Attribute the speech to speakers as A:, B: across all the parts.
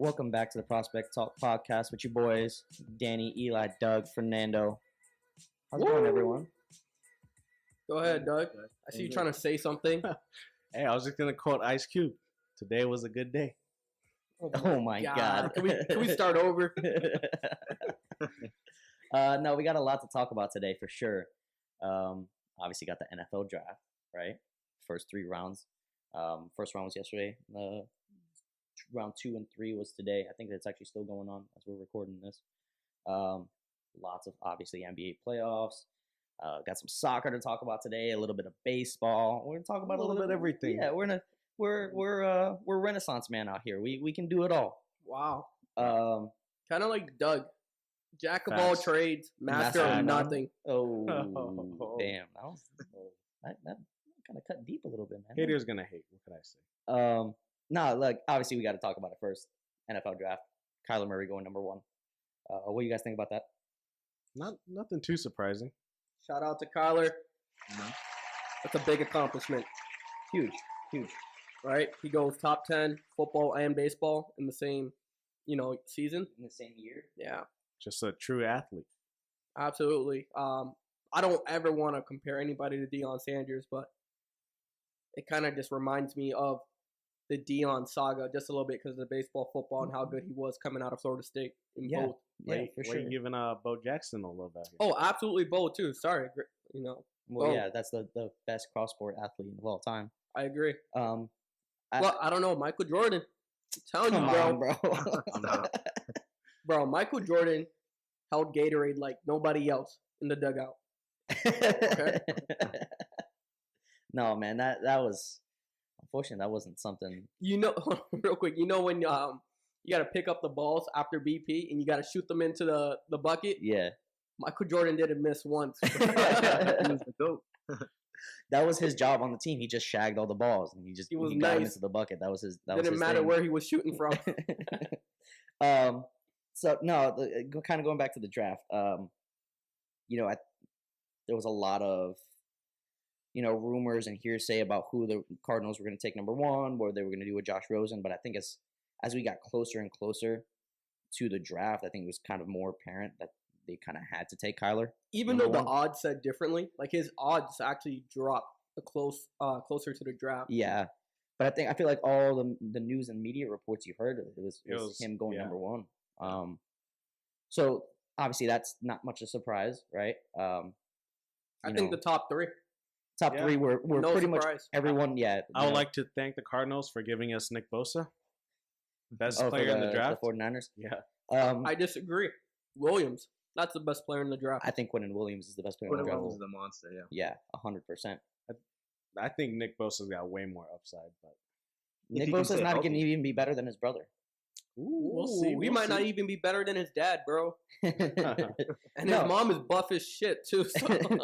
A: Welcome back to the Prospect Talk podcast with your boys, Danny, Eli, Doug, Fernando. How's it going, everyone?
B: Go ahead, Doug. I see you trying to say something.
C: Hey, I was just gonna quote Ice Cube. Today was a good day.
A: Oh my God.
B: Can we start over?
A: No, we got a lot to talk about today for sure. Obviously got the NFL draft, right? First three rounds. First round was yesterday. Round 2 and 3 was today. I think it's actually still going on as we're recording this. Lots of obviously NBA playoffs. Got some soccer to talk about today. A little bit of baseball. We're gonna talk about a little bit of everything. Yeah, we're Renaissance man out here. We can do it all.
B: Wow.
A: Kind
B: of like Doug, jack of all trades, master of nothing.
A: Oh, damn! That kind of cut deep a little bit, man.
C: Haters gonna hate. What could I say?
A: No, look, obviously we got to talk about it first. NFL draft. Kyler Murray going number 1. What do you guys think about that?
C: Nothing too surprising.
B: Shout out to Kyler. That's a big accomplishment.
A: Huge.
B: Right? He goes top 10 football and baseball in the same, season.
A: In the same year?
B: Yeah.
C: Just a true athlete.
B: Absolutely. I don't ever want to compare anybody to Deion Sanders, but it kind of just reminds me of the Deion saga just a little bit because of the baseball, football, and how good he was coming out of Florida State in both.
A: Yeah, for sure.
C: You're giving Bo Jackson a love out here.
B: Oh, absolutely, Bo too. Sorry,
A: Well,
B: Bo.
A: yeah, that's the best cross-sport athlete of all time.
B: I agree.
A: I
B: don't know. Michael Jordan. I'm telling you, bro. Bro, Michael Jordan held Gatorade like nobody else in the dugout.
A: Okay? No, man, that was unfortunate. That wasn't something.
B: Real quick. When you got to pick up the balls after BP and you got to shoot them into the bucket.
A: Yeah,
B: Michael Jordan didn't miss once.
A: He was the GOAT. That was his job on the team. He just shagged all the balls and he got them into the bucket. That was his.
B: Didn't matter where he was shooting from.
A: So no, kind of going back to the draft. There was a lot of rumors and hearsay about who the Cardinals were going to take number 1, what they were going to do with Josh Rosen. But I think as we got closer and closer to the draft, I think it was kind of more apparent that they kind of had to take Kyler.
B: Even though the odds said differently, like his odds actually dropped closer to the draft.
A: Yeah, but I feel like all the news and media reports you heard, it was him going number 1. So obviously that's not much a surprise, right?
B: I think the top 3.
A: Top 3 were no pretty surprise. Much everyone. Yeah,
C: I would like to thank the Cardinals for giving us Nick Bosa, best player in the draft.
A: The 49ers.
C: Yeah,
B: I disagree. Williams, that's the best player in the draft.
A: I think Quinnen Williams is the best player in the draft.
D: Williams is the monster.
A: Yeah, 100%.
C: I think Nick Bosa's got way more upside, but
A: Nick Bosa's not going to even be better than his brother.
B: Ooh, we'll see. We might not even be better than his dad, bro. And his mom is buff as shit too. So.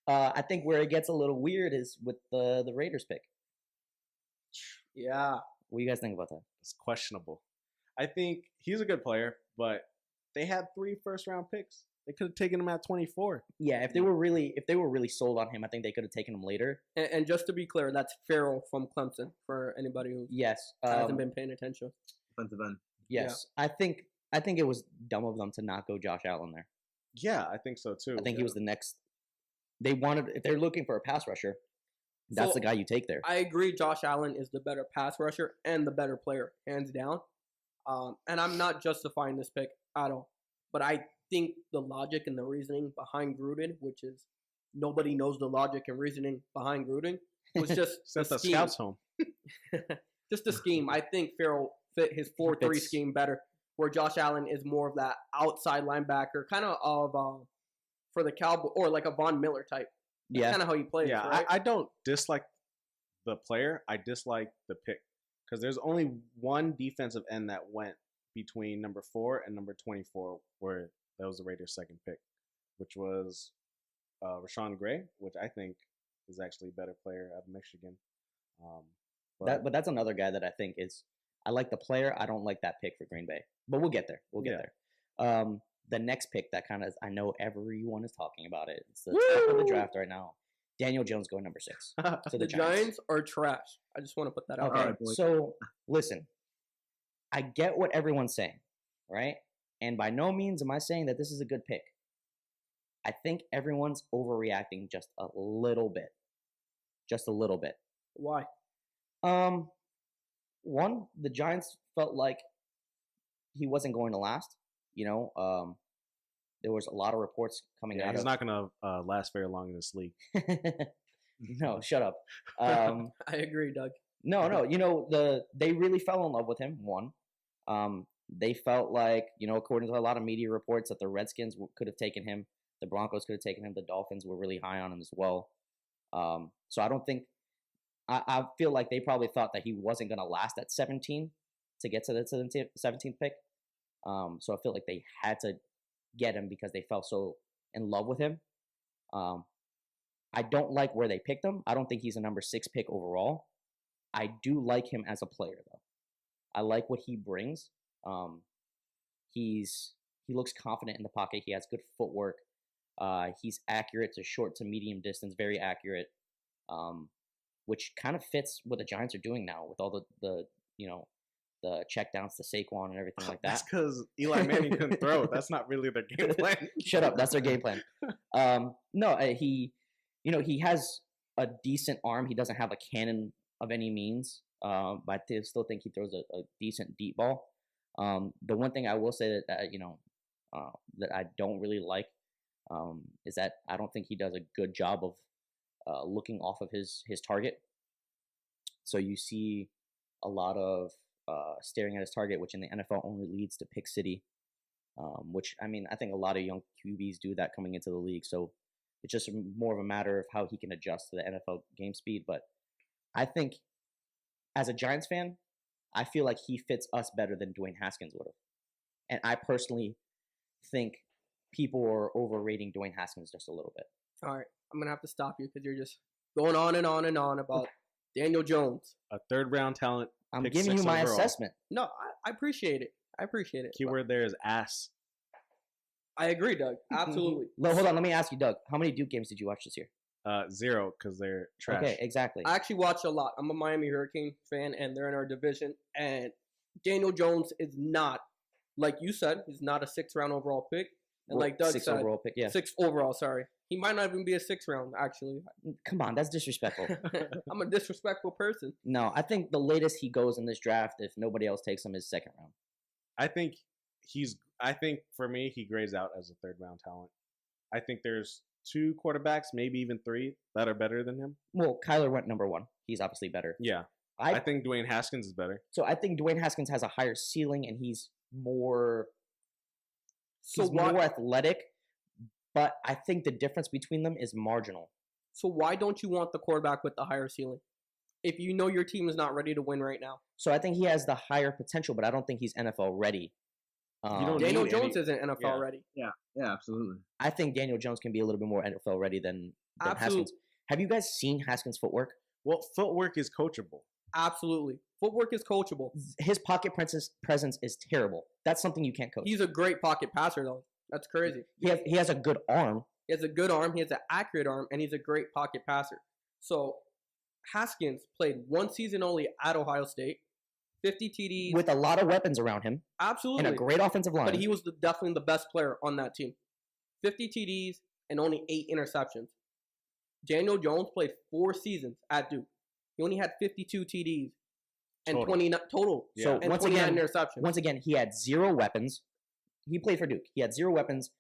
A: I think where it gets a little weird is with the Raiders pick.
B: Yeah.
A: What do you guys think about that?
C: It's questionable. I think he's a good player, but they had 3 first-round picks. They could have taken him at 24.
A: Yeah, if they were really sold on him, I think they could have taken him later.
B: And just to be clear, that's Farrell from Clemson for anybody who hasn't been paying attention.
D: Defensive end.
A: Yes, yeah. I think it was dumb of them to not go Josh Allen there.
C: Yeah, I think so too.
A: I think he was the next. If they're looking for a pass rusher, that's the guy you take there.
B: I agree. Josh Allen is the better pass rusher and the better player, hands down. And I'm not justifying this pick at all, but I think the logic and the reasoning behind Gruden, which is nobody knows the logic and reasoning behind Gruden, was just
C: sent the scouts home.
B: Just a scheme. I think Farrell fit his 4-3 scheme better, where Josh Allen is more of that outside linebacker, kind of for the Cowboy, or like a Von Miller type. That's kind of how he plays.
C: Yeah,
B: right?
C: I don't dislike the player. I dislike the pick because there's only one defensive end that went between number 4 and number 24, where that was the Raiders' second pick, which was Rashawn Gray, which I think is actually a better player out of Michigan.
A: But that's another guy that I think is. I like the player. I don't like that pick for Green Bay, but we'll get there. We'll get there. The next pick that kind of I know everyone is talking about it. It's the top of the draft right now. Daniel Jones going number 6 to
B: the Giants are trash. I just want to put that out there.
A: So listen, I get what everyone's saying, right? And by no means am I saying that this is a good pick. I think everyone's overreacting just a little bit. Just a little bit.
B: Why?
A: One, the Giants felt like he wasn't going to last. There was a lot of reports coming out.
C: He's not going to last very long in this league.
A: No, shut up.
B: I agree, Doug.
A: No. They really fell in love with him. One, they felt like, according to a lot of media reports, that the Redskins could have taken him, the Broncos could have taken him, the Dolphins were really high on him as well. So I don't think. I feel like they probably thought that he wasn't going to last at 17 to get to the 17th pick. So I feel like they had to get him because they felt so in love with him. I don't like where they picked him. I don't think he's a number 6 pick overall. I do like him as a player, though. I like what he brings. He looks confident in the pocket. He has good footwork. He's accurate to short to medium distance, very accurate. Which kind of fits what the Giants are doing now with all the checkdowns to Saquon and everything like that.
C: That's because Eli Manning couldn't throw. That's not really their game plan.
A: Shut up. That's their game plan. He has a decent arm. He doesn't have a cannon of any means, but I still think he throws a decent deep ball. The one thing I will say that I don't really like is that I don't think he does a good job of looking off of his target. So you see a lot of staring at his target, which in the NFL only leads to pick city, which, I think a lot of young QBs do that coming into the league. So it's just more of a matter of how he can adjust to the NFL game speed. But I think as a Giants fan, I feel like he fits us better than Dwayne Haskins would have. And I personally think people are overrating Dwayne Haskins just a little bit.
B: All right. I'm going to have to stop you because you're just going on and on and on about Daniel Jones.
C: A 3rd round talent.
A: I'm giving you my assessment.
B: No, I appreciate it.
C: Keyword there is ass.
B: I agree, Doug. Absolutely.
A: No, hold on. Let me ask you, Doug. How many Duke games did you watch this year?
C: 0, because they're trash.
A: Okay, exactly.
B: I actually watched a lot. I'm a Miami Hurricane fan, and they're in our division. And Daniel Jones is not, like you said, he's not a 6th round overall pick. And like Doug said,
A: 6th overall pick, yeah.
B: 6th overall, sorry. He might not even be a 6th round, actually.
A: Come on, that's disrespectful.
B: I'm a disrespectful person.
A: No, I think the latest he goes in this draft, if nobody else takes him, is 2nd round.
C: I think for me, he grades out as a 3rd round talent. I think there's 2 quarterbacks, maybe even 3, that are better than him.
A: Well, Kyler went number 1. He's obviously better.
C: Yeah. I think Dwayne Haskins is better.
A: So I think Dwayne Haskins has a higher ceiling and he's more more athletic, but I think the difference between them is marginal.
B: So why don't you want the quarterback with the higher ceiling if you know your team is not ready to win right now?
A: So I think he has the higher potential, but I don't think he's NFL ready.
B: Daniel Jones isn't NFL ready.
D: Yeah, absolutely.
A: I think Daniel Jones can be a little bit more NFL ready than Haskins. Have you guys seen Haskins' footwork?
C: Well, footwork is coachable.
B: Absolutely. Footwork is coachable.
A: His pocket presence is terrible. That's something you can't coach.
B: He's a great pocket passer, though. That's crazy.
A: He has a good arm.
B: He has a good arm. He has an accurate arm, and he's a great pocket passer. So Haskins played 1 season only at Ohio State, 50 TDs.
A: With a lot of weapons around him.
B: Absolutely.
A: And a great offensive line.
B: But he was definitely the best player on that team. 50 TDs and only 8 interceptions. Daniel Jones played 4 seasons at Duke. He only had 52 TDs and 29 total.
C: Yeah.
B: So once again, interceptions.
A: Once again, he had 0 weapons. He played for Duke. He had 0 weapons.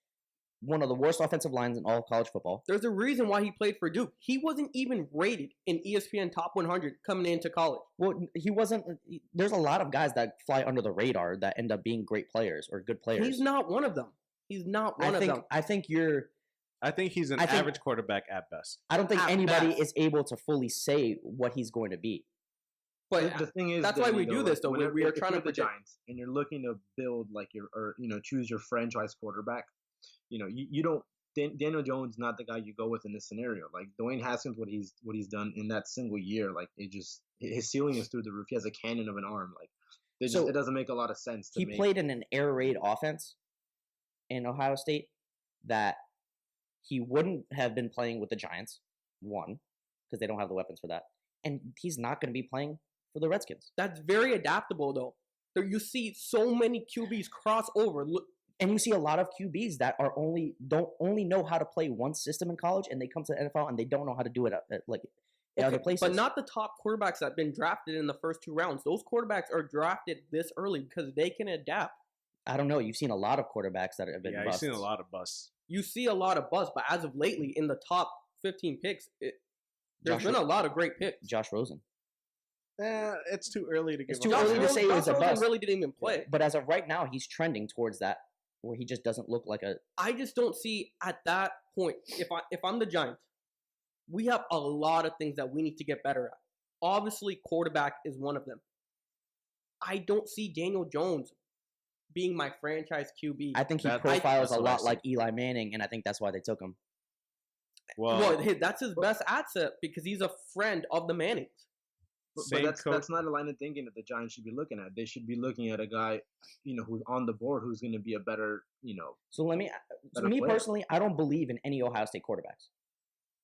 A: One of the worst offensive lines in all of college football.
B: There's a reason why he played for Duke. He wasn't even rated in ESPN Top 100 coming into college.
A: Well, he wasn't. There's a lot of guys that fly under the radar that end up being great players or good players.
B: He's not one of them. He's not one of them.
A: I think
C: he's an average quarterback at best.
A: I don't think anybody is able to fully say what he's going to be.
B: But
D: the thing is,
B: that's why we do this, though. We are trying to
D: the Giants, and you're looking to build choose your franchise quarterback. You don't. Daniel Jones not the guy you go with in this scenario. Like Dwayne Haskins, what he's done in that single year, like his ceiling is through the roof. He has a cannon of an arm. Like it doesn't make a lot of sense.
A: He played in an air raid offense in Ohio State that he wouldn't have been playing with the Giants. One, because they don't have the weapons for that, and he's not going to be playing for the Redskins.
B: That's very adaptable, though. There, you see so many QBs cross over. Look,
A: And you see a lot of QBs that don't only know how to play one system in college, and they come to the NFL and they don't know how to do it at other places.
B: but not the top quarterbacks that have been drafted in the first 2 rounds. Those quarterbacks are drafted this early because they can adapt.
A: I don't know. You've seen a lot of quarterbacks that have been
C: Yeah,
A: busts.
C: you've seen a lot of busts.
B: You see a lot of buzz, but as of lately, in the top 15 picks, there's been a lot of great picks.
A: Josh Rosen.
C: It's too early to give.
A: It's too
B: Josh
A: early to
B: Rosen-
A: say it was
B: Josh
A: a
B: Rosen
A: bust.
B: really didn't even play.
A: But as of right now, he's trending towards that, where he just doesn't look like a.
B: I just don't see at that point. If I'm the Giants, we have a lot of things that we need to get better at. Obviously, quarterback is one of them. I don't see Daniel Jones being my franchise QB.
A: I think he
C: That-
A: profiles
C: that's
A: a
C: what I
A: lot
C: see.
A: like Eli Manning, and I think that's why they took him.
B: well, that's his best asset because he's a friend of the Mannings.
D: But
C: Same
D: that's
C: coach.
D: that's not a line of thinking that the Giants should be looking at. They should be looking at a guy, who's on the board, who's going to be a better,
A: So let me. So
D: Better
A: me
D: player.
A: personally, I don't believe in any Ohio State quarterbacks.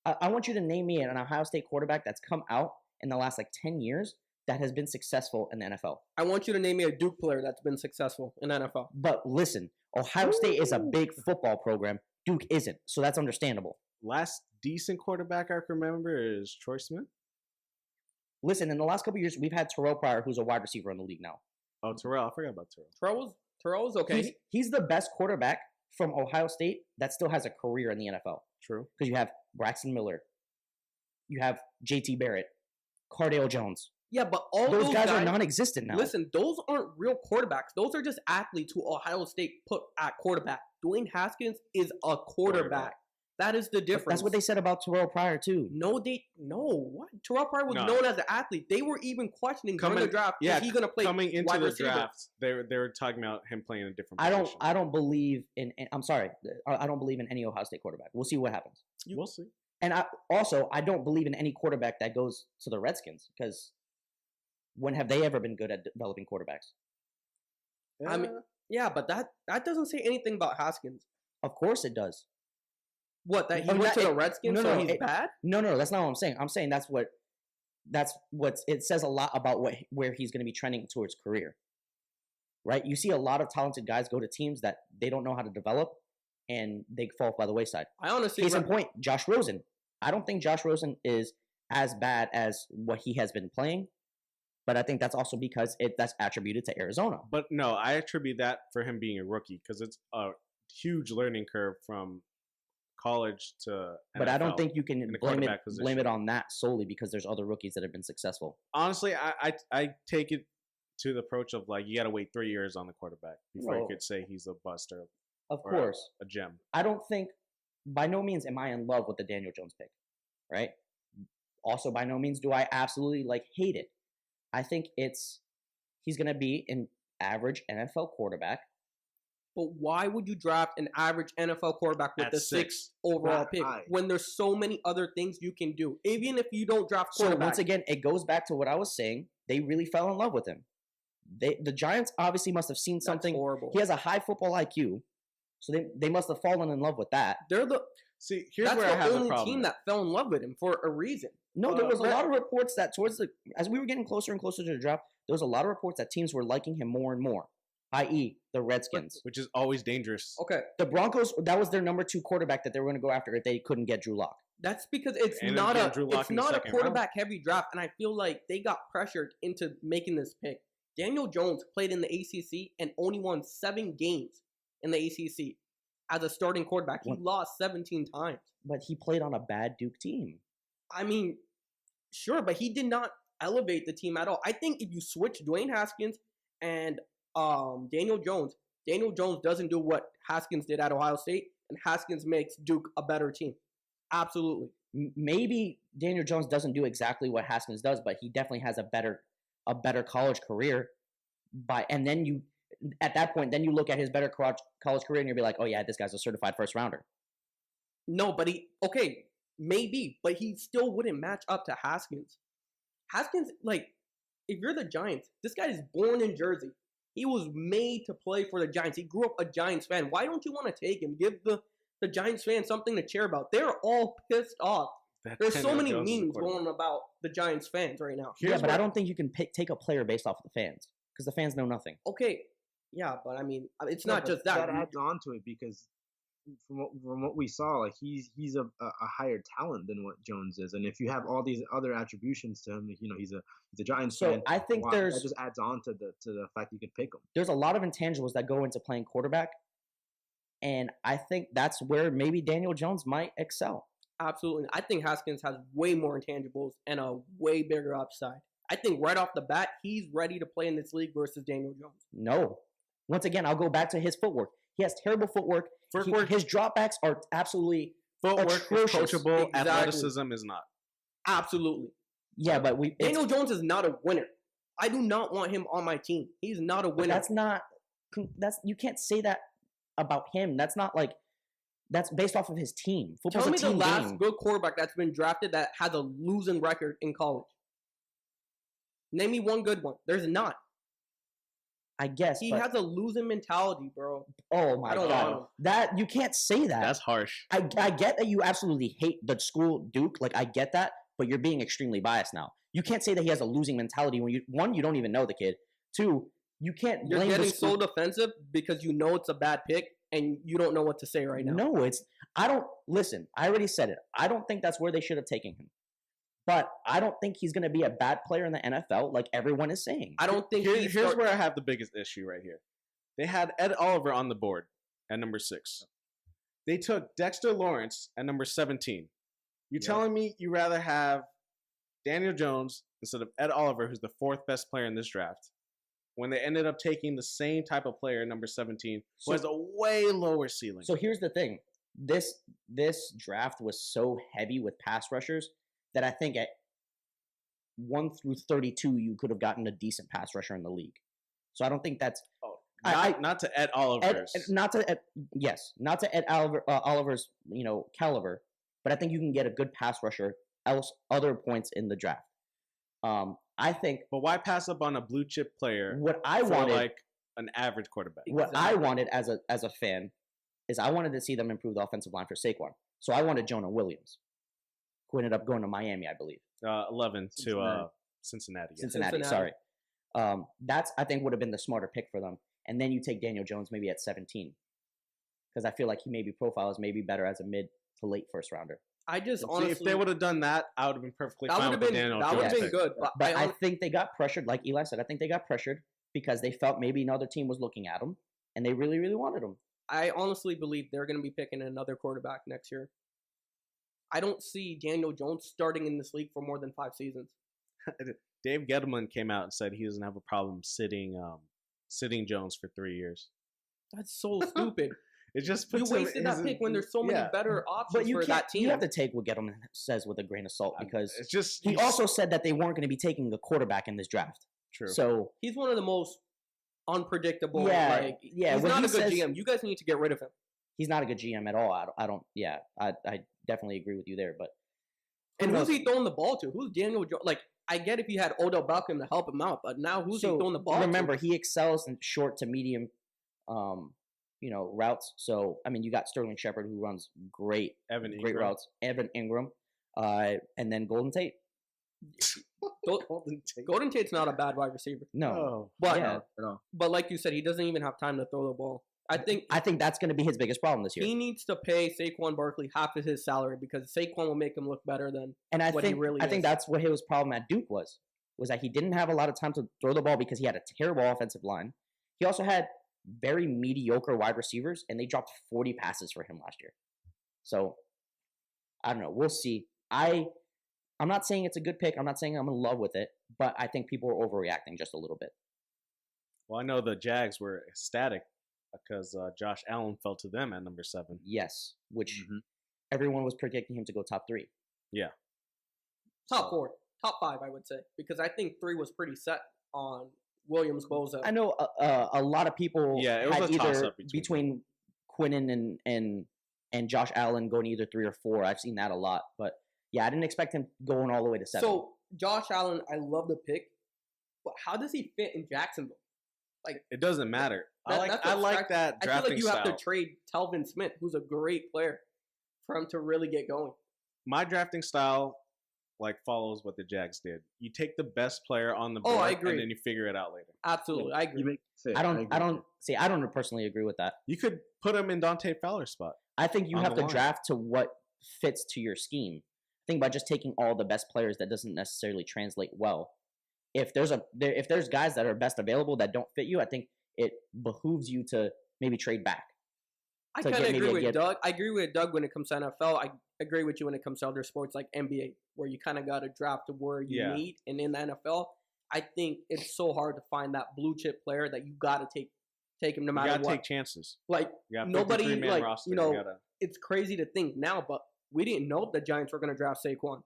A: I want you to name me an Ohio State quarterback that's come out in the last 10 years that has been successful in the NFL.
B: I want you to name me a Duke player that's been successful in NFL.
A: But listen, Ohio State is a big football program. Duke isn't, so that's understandable.
C: Last decent quarterback I can remember is Troy Smith.
A: Listen, in the last couple of years, we've had Terrell Pryor, who's a wide receiver in the league now.
C: Oh, Terrell. I forgot about Terrell.
B: Terrell's okay.
A: He's the best quarterback from Ohio State that still has a career in the NFL.
C: True.
A: Because you have Braxton Miller, you have JT Barrett, Cardale Jones.
B: Yeah, but all
A: Those guys are non-existent now.
B: Listen, those aren't real quarterbacks. Those are just athletes who Ohio State put at quarterback. Dwayne Haskins is a quarterback. That is the difference.
A: That's what they said about Terrell Pryor too.
B: No. What? Terrell Pryor was
C: No.
B: known as an athlete. They were even questioning during the draft. Is he going to play
C: coming into
B: wide
C: the
B: receiver?
C: draft, they were talking about him playing a different
A: I
C: position.
A: don't believe in. I'm sorry. I don't believe in any Ohio State quarterback. We'll see what happens.
C: We'll see.
A: And I don't believe in any quarterback that goes to the Redskins because when have they ever been good at developing quarterbacks?
B: I mean, yeah, but that doesn't say anything about Haskins.
A: Of course it does.
B: What, that he
A: Oh,
B: went
A: that-
B: to the Redskins,
A: no,
B: so
A: no,
B: he's bad?
A: No, that's not what I'm saying. I'm saying that's what it says a lot about where he's going to be trending towards career. Right? You see a lot of talented guys go to teams that they don't know how to develop and they fall by the wayside.
B: I honestly
A: Case in point, Josh Rosen. I don't think Josh Rosen is as bad as what he has been playing, but I think that's also because that's attributed to Arizona.
C: But no, I attribute that for him being a rookie because it's a huge learning curve from college to NFL.
A: But I don't think you can
C: in the
A: blame
C: quarterback
A: it
C: position.
A: on that solely because there's other rookies that have been successful.
C: Honestly, I take it to the approach of you got to wait 3 years on the quarterback before you
A: No.
C: could say he's a bust or
A: Of
C: or
A: course.
C: a gem.
A: I don't think, by no means am I in love with the Daniel Jones pick, right? Also, by no means do I absolutely hate it. I think he's going to be an average NFL quarterback.
B: But why would you draft an average NFL quarterback with
C: At
B: the 6th overall
D: That
B: pick
D: high.
B: when there's so many other things you can do? Even if you don't draft
A: So
B: quarterback.
A: once again, it goes back to what I was saying. They really fell in love with him. The Giants obviously must have seen
B: that's
A: something.
B: horrible.
A: He has a high football IQ, so they must have fallen in love with that.
C: See, here's
B: That's
C: where I
B: the
C: have the
B: only
C: problem.
B: team that fell in love with him for a reason.
A: No, there was a
B: Red-
A: lot of reports that as we were getting closer and closer to the draft, there was a lot of reports that teams were liking him more and more, i.e. the Redskins.
C: which is always dangerous.
B: Okay,
A: The Broncos, that was their number 2 quarterback that they were going to go after if they couldn't get Drew Lock.
B: that's because it's
C: And
B: not
C: then
B: a
C: Drew Lock
B: it's
C: in the
B: not a
C: second round.
B: quarterback heavy draft, and I feel like they got pressured into making this pick. Daniel Jones played in the ACC and only won 7 games in the ACC as a starting quarterback. He
A: What?
B: lost 17 times.
A: But he played on a bad Duke team.
B: I mean, sure, but he did not elevate the team at all. I think if you switch Dwayne Haskins and Daniel Jones doesn't do what Haskins did at Ohio State, and Haskins makes Duke a better team. Absolutely.
A: Maybe Daniel Jones doesn't do exactly what Haskins does, but he definitely has a better college career. And then you, at that point, then you look at his better college career and you'll be like, oh yeah, this guy's a certified first rounder.
B: No, but maybe, but he still wouldn't match up to Haskins. Haskins, if you're the Giants, this guy is born in Jersey. He was made to play for the Giants. He grew up a Giants fan. Why don't you want to take him? Give the Giants fans something to cheer about. They're all pissed off. There's so many memes going about the Giants fans right now.
A: Yeah, but I don't think you can take a player based off of the fans because the fans know nothing.
B: Okay, yeah, but I mean, it's
D: No,
B: not
D: but
B: just that.
D: That adds on to it because from what we saw, like he's a higher talent than what Jones is, and if you have all these other attributions to him, he's a Giants
A: So
D: fan.
A: I think
D: that just adds on to the fact you can pick him.
A: there's a lot of intangibles that go into playing quarterback, and I think that's where maybe Daniel Jones might excel.
B: Absolutely. I think Haskins has way more intangibles and a way bigger upside. I think right off the bat, he's ready to play in this league versus Daniel Jones.
A: No. Once again, I'll go back to his footwork. He has terrible footwork. His dropbacks are absolutely
C: Footwork is
A: atrocious.
C: coachable.
B: Exactly.
C: Athleticism is not.
B: Absolutely.
A: Yeah, but
B: Daniel Jones is not a winner. I do not want him on my team. He's not a winner.
A: That's you can't say that about him. That's based off of his team. Football's
B: Tell me
A: a team
B: the last
A: game.
B: good quarterback that's been drafted that has a losing record in college. Name me one good one. There's not.
A: I guess
B: He has a losing mentality, bro.
A: Oh my
B: I don't want him.
A: god, that you can't say that.
C: That's harsh.
A: I get that you absolutely hate the school Duke. Like I get that, but you're being extremely biased now. You can't say that he has a losing mentality when you don't even know the kid. Two, you can't.
B: You're
A: blame
B: getting
A: the school.
B: so defensive because you know it's a bad pick and you don't know what to say right now.
A: No, I don't listen. I already said it. I don't think that's where they should have taken him. But I don't think he's going to be a bad player in the NFL like everyone is saying.
B: I don't think
C: Here's where I have the biggest issue right here. They had Ed Oliver on the board at number 6. They took Dexter Lawrence at number 17. You telling me you rather have Daniel Jones instead of Ed Oliver, who's the 4th best player in this draft, when they ended up taking the same type of player, number 17, who has a way lower ceiling.
A: So here's the thing. This draft was so heavy with pass rushers that I think at 1 through 32, you could have gotten a decent pass rusher in the league. So I don't think that's
C: not to Ed Oliver's.
A: not to Ed Oliver's caliber, but I think you can get a good pass rusher other points in the draft. I think.
C: But why pass up on a blue chip player?
A: What I wanted,
C: like an average quarterback.
A: What I wanted as a fan is I wanted to see them improve the offensive line for Saquon. So I wanted Jonah Williams, who ended up going to Miami, I believe.
C: 11 to Cincinnati. Yeah.
A: Cincinnati, sorry. That's, I think, would have been the smarter pick for them. And then you take Daniel Jones maybe at 17. Because I feel like he maybe profiles maybe better as a mid to late first rounder.
B: I just
C: See,
B: honestly,
C: if they would have done that, I would have been perfectly fine with Daniel Jones.
B: That would have been
C: pick.
B: good.
A: But I think they got pressured, like Eli said. I think they got pressured because they felt maybe another team was looking at him, and they really, really wanted him.
B: I honestly believe they're going to be picking another quarterback next year. I don't see Daniel Jones starting in this league for more than 5 seasons.
C: Dave Gettleman came out and said he doesn't have a problem sitting Jones for 3 years.
B: That's so stupid.
C: It just
B: you
C: puts
B: wasted that pick when there's so many better options for that team.
A: You have to take what Gettleman says with a grain of salt because
C: it's just
A: he also said that they weren't going to be taking a quarterback in this draft.
C: True.
A: So
B: he's one of the most unpredictable.
A: Yeah.
B: He's not a good GM. You guys need to get rid of him.
A: He's not a good GM at all. I definitely agree with you there. But
B: and who's he throwing the ball to? Who's Daniel Jones? Like, I get if you had Odell Beckham to help him out, but now who's he throwing the ball
A: remember,
B: to?
A: he excels in short to medium routes. So, I mean, you got Sterling Shepard who runs great routes. Evan Ingram, and then Golden Tate.
B: Golden Tate's not a bad wide receiver.
A: No.
B: But like you said, he doesn't even have time to throw the ball. I think
A: that's going to be his biggest problem this year.
B: He needs to pay Saquon Barkley half of his salary because Saquon will make him look better than he really is.
A: I think that's what his problem at Duke was that he didn't have a lot of time to throw the ball because he had a terrible offensive line. He also had very mediocre wide receivers, and they dropped 40 passes for him last year. So, I don't know. We'll see. I'm not saying it's a good pick. I'm not saying I'm in love with it, but I think people are overreacting just a little bit.
C: Well, I know the Jags were ecstatic because Josh Allen fell to them at number 7.
A: Yes, which everyone was predicting him to go top 3.
C: Yeah.
B: Top 4. Top 5, I would say. Because I think 3 was pretty set on Williams, Boza.
A: I know a lot of people
C: it was
A: had
C: a
A: either
C: toss-up
A: between Quinnen and Josh Allen going either 3 or 4. I've seen that a lot. But, yeah, I didn't expect him going all the way to 7.
B: So, Josh Allen, I love the pick. But how does he fit in Jacksonville? Like,
C: it doesn't matter. I like that drafting style.
B: I feel like you have to trade Telvin Smith, who's a great player, for him to really get going.
C: My drafting style like follows what the Jags did. You take the best player on the
B: Oh,
C: board,
B: I agree.
C: and then you figure it out later.
B: Absolutely, I agree.
D: You make it fit.
A: I
D: agree.
A: don't personally agree with that.
C: You could put him in Dante Fowler's spot.
A: I think you
C: On
A: have
C: the
A: to
C: line.
A: draft to what fits to your scheme. I think by just taking all the best players, that doesn't necessarily translate well. If there's guys that are best available that don't fit you, I think it behooves you to maybe trade back.
B: I
A: to
B: kind of
A: get maybe
B: agree
A: a
B: with
A: get-
B: Doug. I agree with Doug when it comes to NFL. I agree with you when it comes to other sports like NBA, where you kind of got to draft to where you
C: Yeah.
B: need. And in the NFL, I think it's so hard to find that blue chip player that you got to take him no
C: You
B: matter
C: gotta
B: what.
C: take chances.
B: Like
C: You got
B: nobody,
C: 53-man
B: like,
C: roster.
B: you know,
C: gotta,
B: it's crazy to think now, but we didn't know the Giants were going to draft Saquon.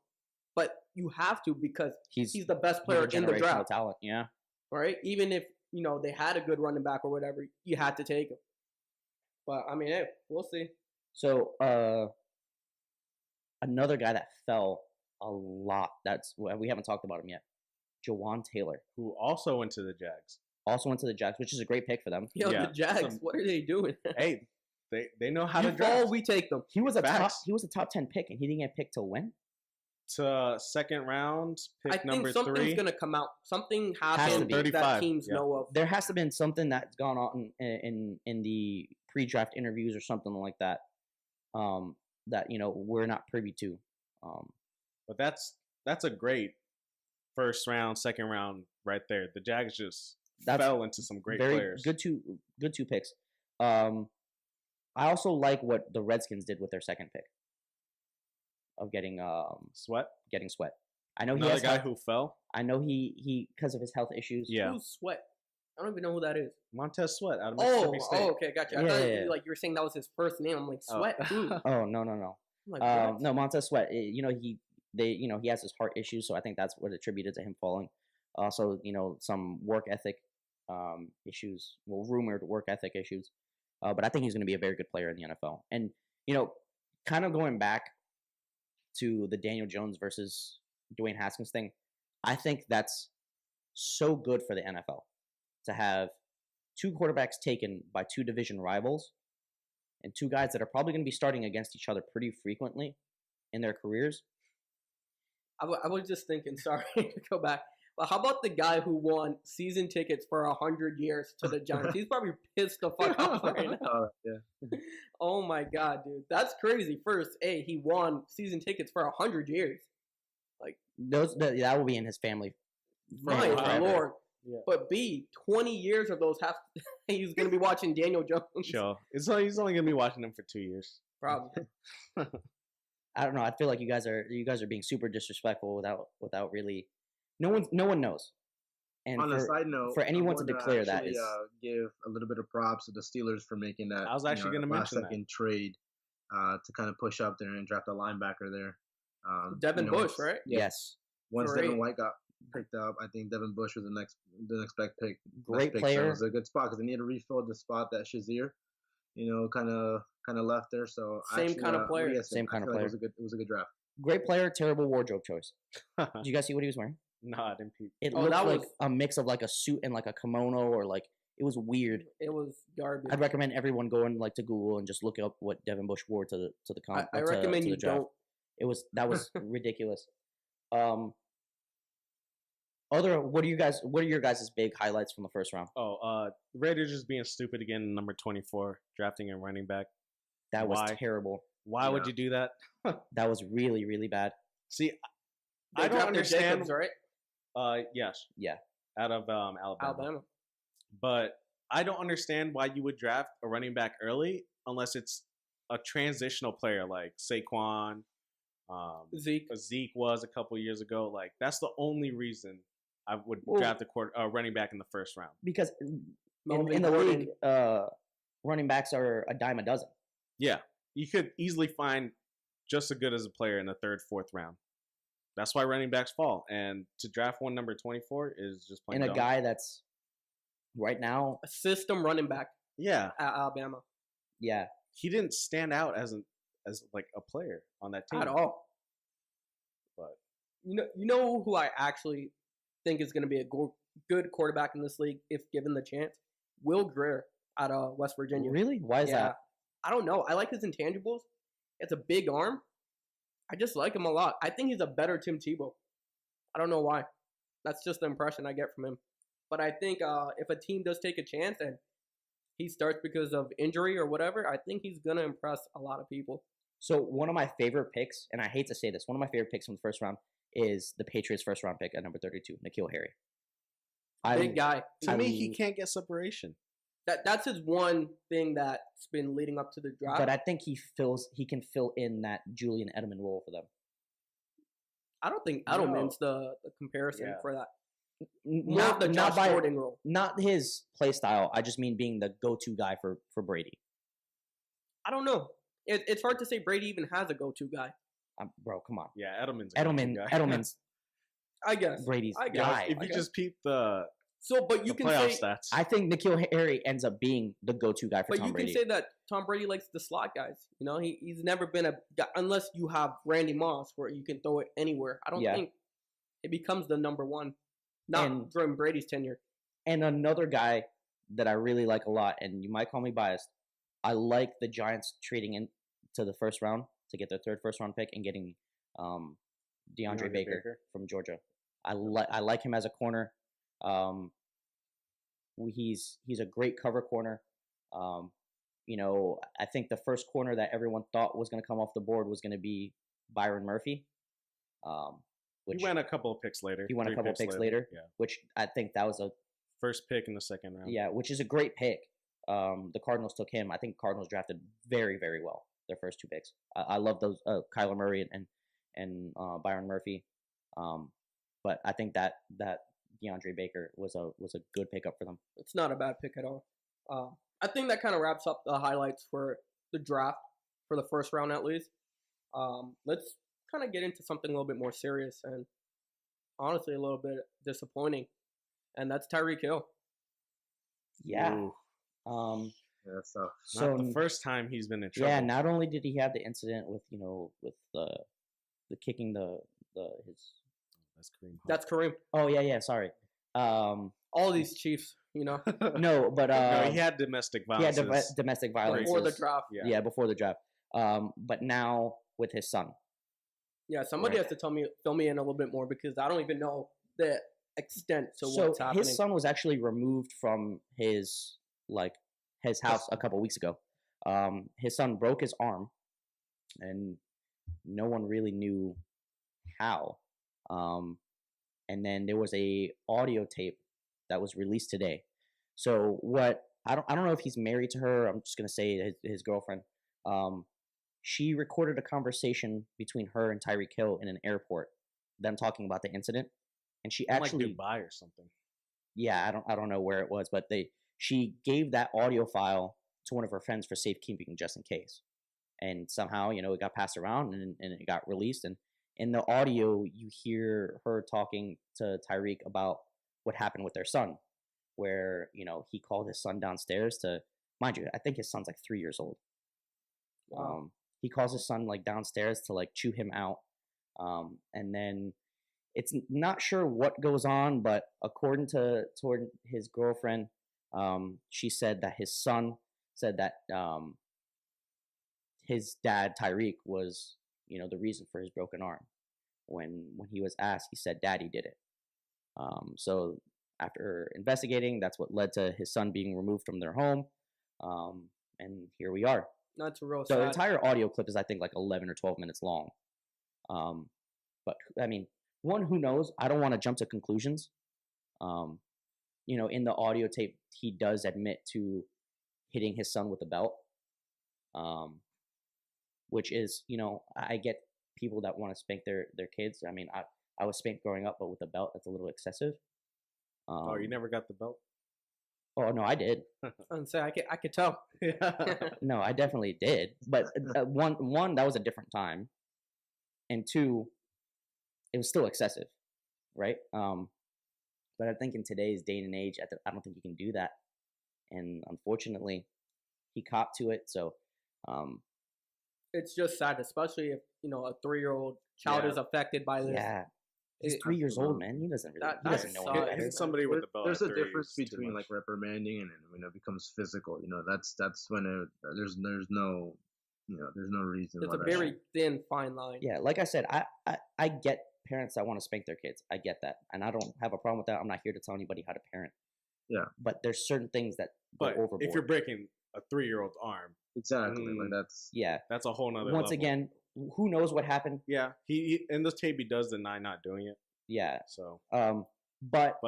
B: But you have to because he's the best player
A: he's a
B: in the
A: generational
B: draft,
A: talent. Yeah.
B: right? Even if they had a good running back or whatever, you had to take him. But I mean, hey, we'll see.
A: So another guy that fell a lot. We haven't talked about him yet. Jawan Taylor
C: who also went to the Jags.
A: also went to the Jags, which is a great pick for them.
B: Yo,
C: Yeah,
B: the Jags,
C: some-
B: what are they doing?
C: Hey, they know how
B: You
C: to draft.
B: fall, we take them.
A: He was a
C: Facts.
A: top 10 pick, and he didn't get picked till when?
C: To second round, pick
B: I think
C: number
B: something's
C: 3.
B: going to come out. Something
A: Has to
B: happened
A: be.
B: that
C: 35,
B: teams
C: yeah.
B: know of.
A: There has to have been something that's gone on in the pre-draft interviews or something like that. That we're not privy to.
C: But that's a great first round, second round right there. The Jags just
A: That's
C: fell into some great
A: very
C: players.
A: good two picks. I also like what the Redskins did with their second pick of getting
C: Sweat.
A: Sweat. I know he
C: Another
A: has
C: guy
A: health,
C: who fell.
A: I know he because of his health issues.
C: Yeah.
B: Who's Sweat? I don't even know who that is.
C: Montez Sweat out of Mississippi State.
B: Okay, gotcha. I
A: Yeah,
B: thought
A: yeah.
B: like you were saying that was his first name. I'm like,
C: Oh.
B: Sweat? Who? I'm
A: Oh no.
B: like, what?
A: No, Montez Sweat. He has his heart issues, so I think that's what attributed to him falling. Also, some work ethic issues. Well, rumored work ethic issues. But I think he's going to be a very good player in the NFL. And kind of going back to the Daniel Jones versus Dwayne Haskins thing, I think that's so good for the NFL to have two quarterbacks taken by two division rivals and two guys that are probably going to be starting against each other pretty frequently in their careers.
B: I was just thinking, sorry to go back, but how about the guy who won season tickets for 100 years to the Giants? He's probably pissed the fuck off right now.
D: Yeah.
B: Oh my god, dude, that's crazy. First, he won season tickets for 100 years.
A: That will be in his family.
B: My
C: forever.
B: lord.
C: Yeah.
B: But B, 20 years of those he's gonna be watching Daniel Jones.
C: Sure. He's only gonna be watching them for 2 years.
B: Probably.
A: I don't know. I feel like you guys are being super disrespectful without really. No one knows. And
D: On a side note,
A: for anyone
D: I
A: to
D: wanna
A: declare that
D: actually,
A: is
D: give a little bit of props to the Steelers for making that.
C: I was actually gonna mention that.
D: last-second trade to kind of push up there and draft a linebacker there.
B: Devin Bush, right?
D: Yeah.
A: yes,
D: Once
B: Great.
D: Devin White got picked up, I think Devin Bush was the next best pick.
A: great
D: So
A: player.
D: it was a good spot because they need to refill the spot that Shazier, kind of left there. So I
B: Same
D: actually,
B: kind of player.
D: yes,
A: Same
D: I
A: kind of
D: feel like
A: player.
D: It was a good draft.
A: Great player, terrible wardrobe choice. Did you guys see what he was wearing?
C: No, I didn't peep.
A: It
B: Oh,
A: looked
B: that
A: like
B: was-
A: a mix of like a suit and like a kimono, or like it was weird.
B: It was garbage.
A: I'd recommend everyone going like to Google and just look up what Devin Bush wore to the
B: I recommend
A: to
B: you
A: the draft.
B: don't.
A: That was ridiculous. What are your guys' big highlights from the first round?
C: Oh, the Raiders just being stupid again. Number 24, drafting a running back.
A: That was
C: Why?
A: terrible.
C: Why would
D: Yeah.
C: you do that?
A: That was really, really bad.
C: See,
B: They
C: I don't
B: drafted
C: understand.
B: Jacobs, right?
C: Yes,
A: Yeah.
C: out of Alabama.
B: Alabama.
C: But I don't understand why you would draft a running back early unless it's a transitional player like Saquon, Zeke was a couple years ago. Like that's the only reason I would
A: Well-
C: draft a running back in the first round.
A: Because
B: Melvin
A: in the
B: Gordon.
A: league, running backs are a dime a dozen.
C: Yeah, you could easily find just as good as a player in the third, fourth round. That's why running backs fall. And to draft one number 24 is just plain
A: And a
C: dumb.
A: guy that's right now,
B: A system running back
C: Yeah,
B: at Alabama
A: yeah,
C: he didn't stand out as like a player on that team
B: at all.
C: But
B: You know who I actually think is going to be a good quarterback in this league if given the chance? Will Grier out of West Virginia.
A: really? Why is
B: Yeah.
A: that?
B: I don't know. I like his intangibles. It's a big arm. I just like him a lot. I think he's a better Tim Tebow. I don't know why. That's just the impression I get from him. But I think if a team does take a chance and he starts because of injury or whatever, I think he's going to impress a lot of people.
A: So one of my favorite picks, and I hate to say this, one of my favorite picks from the first round is the Patriots' first round pick at number 32, N'Keal Harry.
B: Big guy.
C: To me, he can't get separation.
B: That's his one thing that's been leading up to the draft.
A: But I think he can fill in that Julian Edelman role for them.
B: I don't think Edelman's the comparison for that.
A: Not
B: the Josh Gordon role.
A: Not his play style. I just mean being the go-to guy for Brady.
B: I don't know. It's hard to say Brady even has a go-to guy.
A: Bro, come on.
C: Yeah,
A: Edelman's
B: I guess
A: Brady's
B: I guess.
A: guy.
C: If you just peep the
B: but you can
C: playoff
B: say
C: stats.
A: I think N'Keal Harry ends up being the go-to guy for Tom Brady.
B: But you can say that Tom Brady likes the slot guys. You know, he's never been a guy, unless you have Randy Moss where you can throw it anywhere. I don't think it becomes the number one. Not during Brady's tenure.
A: And another guy that I really like a lot, and you might call me biased, I like the Giants trading into the first round to get their third first-round pick and getting DeAndre Baker from Georgia. I like him as a corner. He's a great cover corner. You know, I think the first corner that everyone thought was going to come off the board was going to be Byron Murphy.
C: He went a couple of picks later.
A: He went a couple of picks later,
C: yeah.
A: Which I think that was a
C: first pick in the second round.
A: Yeah, which is a great pick. The Cardinals took him. I think Cardinals drafted very, very well their first two picks. I love those Kyler Murray and Byron Murphy. But I think that DeAndre Baker was a good pickup for them.
B: It's not a bad pick at all. I think that kind of wraps up the highlights for the draft for the first round at least. Let's kind of get into something a little bit more serious and honestly a little bit disappointing, and that's Tyreek Hill.
A: Yeah.
D: Yeah, so
C: not the first time he's been in trouble.
A: Yeah, not only did he have the incident with the kicking his.
C: That's Kareem.
B: That's Kareem.
A: Oh yeah, sorry.
B: All these Chiefs, you know.
A: No, but
C: no, he had domestic violence.
A: He had domestic violence
B: before the draft.
A: Yeah, before the draft. But now with his son.
B: Yeah, somebody has to fill me in a little bit more because I don't even know the extent to what's happening.
A: His son was actually removed from his house a couple weeks ago. His son broke his arm, and no one really knew how. And then there was a audio tape that was released today. So what I don't know if he's married to her. I'm just gonna say his girlfriend. She recorded a conversation between her and Tyreek Hill in an airport, them talking about the incident, and she actually
C: like Dubai or something.
A: Yeah, I don't know where it was, but she gave that audio file to one of her friends for safekeeping just in case, and somehow it got passed around and it got released. And in the audio, you hear her talking to Tyreek about what happened with their son, where he called his son downstairs to, mind you, I think his son's like 3 years old.
B: Wow.
A: He calls his son downstairs to chew him out, and then it's not sure what goes on, but according to his girlfriend, she said that his son said that his dad Tyreek was the reason for his broken arm. When he was asked, he said Daddy did it. So after investigating, that's what led to his son being removed from their home, and here we are.
B: That's real
A: So
B: sad.
A: the entire audio clip is I think 11 or 12 minutes long. But I mean, who knows? I don't want to jump to conclusions. In the audio tape, he does admit to hitting his son with a belt. Which is, I get people that want to spank their kids. I mean, I was spanked growing up, but with a belt, that's a little excessive.
C: Oh, you never got the belt?
A: Oh no, I did.
B: And say I could tell.
A: No, I definitely did. But one, that was a different time, and two, it was still excessive, right? But I think in today's day and age, I don't think you can do that, and unfortunately, he copped to it. So,
B: it's just sad, especially if a 3-year-old child is affected by this.
A: Yeah. He's 3 years old, man. He doesn't really. He doesn't know any better.
C: He's somebody with the belt.
D: There's a difference between reprimanding and when it becomes physical. That's when there's no there's no reason.
B: It's
D: why
B: a
D: that
B: very
D: should-
B: thin, fine line.
A: Yeah, like I said, I get parents that want to spank their kids. I get that, and I don't have a problem with that. I'm not here to tell anybody how to parent.
D: Yeah.
A: But there's certain things that go
C: But
A: overboard.
C: if you're breaking a 3-year-old's arm,
D: exactly like that's
A: yeah,
C: that's a whole nother
A: once
C: level.
A: again, who knows what happened?
C: Yeah, he in this tape he does deny not doing it.
A: Yeah.
C: So,
A: But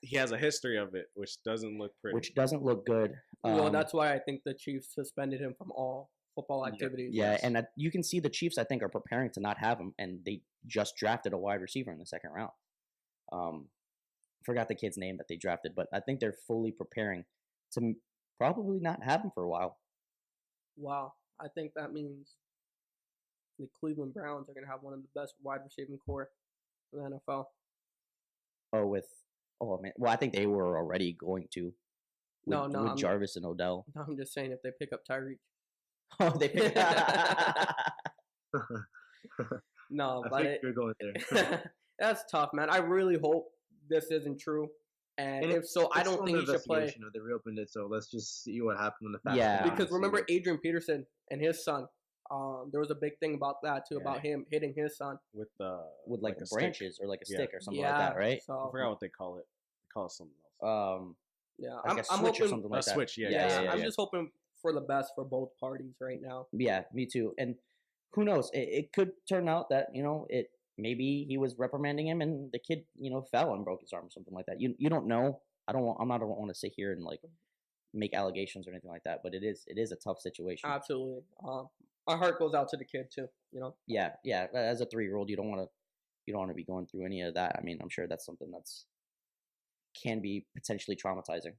C: he has a history of it, which doesn't look pretty.
A: which doesn't look good.
B: Well, that's why I think the Chiefs suspended him from all football activities.
A: Yeah, and you can see the Chiefs, I think, are preparing to not have him, and they just drafted a wide receiver in the second round. Forgot the kid's name that they drafted, but I think they're fully preparing to probably not have him for a while.
B: Wow. I think that means the Cleveland Browns are going to have one of the best wide receiving core in the NFL.
A: Oh man, well, I think they were already going to. With,
B: No,
A: with
B: I'm-
A: Jarvis and Odell.
B: No, I'm just saying if they pick up Tyreek.
A: Oh, they picked.
B: No,
D: I
B: but
D: think you're going there.
B: that's tough, man. I really hope this isn't true. And if so, I
D: It's
B: don't
D: still
B: think
D: an
B: he should play.
D: investigation, They reopened it, so let's just see what happened when the facts
A: Yeah.
D: come out
B: Because
D: and see
B: remember
D: what-
B: Adrian Peterson and his son. There was a big thing about that too,
C: Yeah.
B: about him hitting his son.
C: with
A: with like
C: a stick.
A: branches or like a
C: Yeah.
A: stick or something like that, right?
C: I
B: So
C: forgot what they call it. They call it something else.
B: yeah,
A: Like
B: I'm
A: a switch
B: hoping.
A: or something like
C: A
A: that.
C: switch, yeah,
B: Yeah, I'm
A: yeah.
B: just hoping for the best for both parties right now.
A: Yeah, me too. And who knows? It could turn out that maybe he was reprimanding him and the kid fell and broke his arm or something like that. You don't know. I don't want to sit here and like make allegations or anything like that. But it is a tough situation.
B: Absolutely. Our heart goes out to the kid too.
A: Yeah. As a 3-year-old, you don't want to be going through any of that. I mean, I'm sure that's something that's can be potentially traumatizing.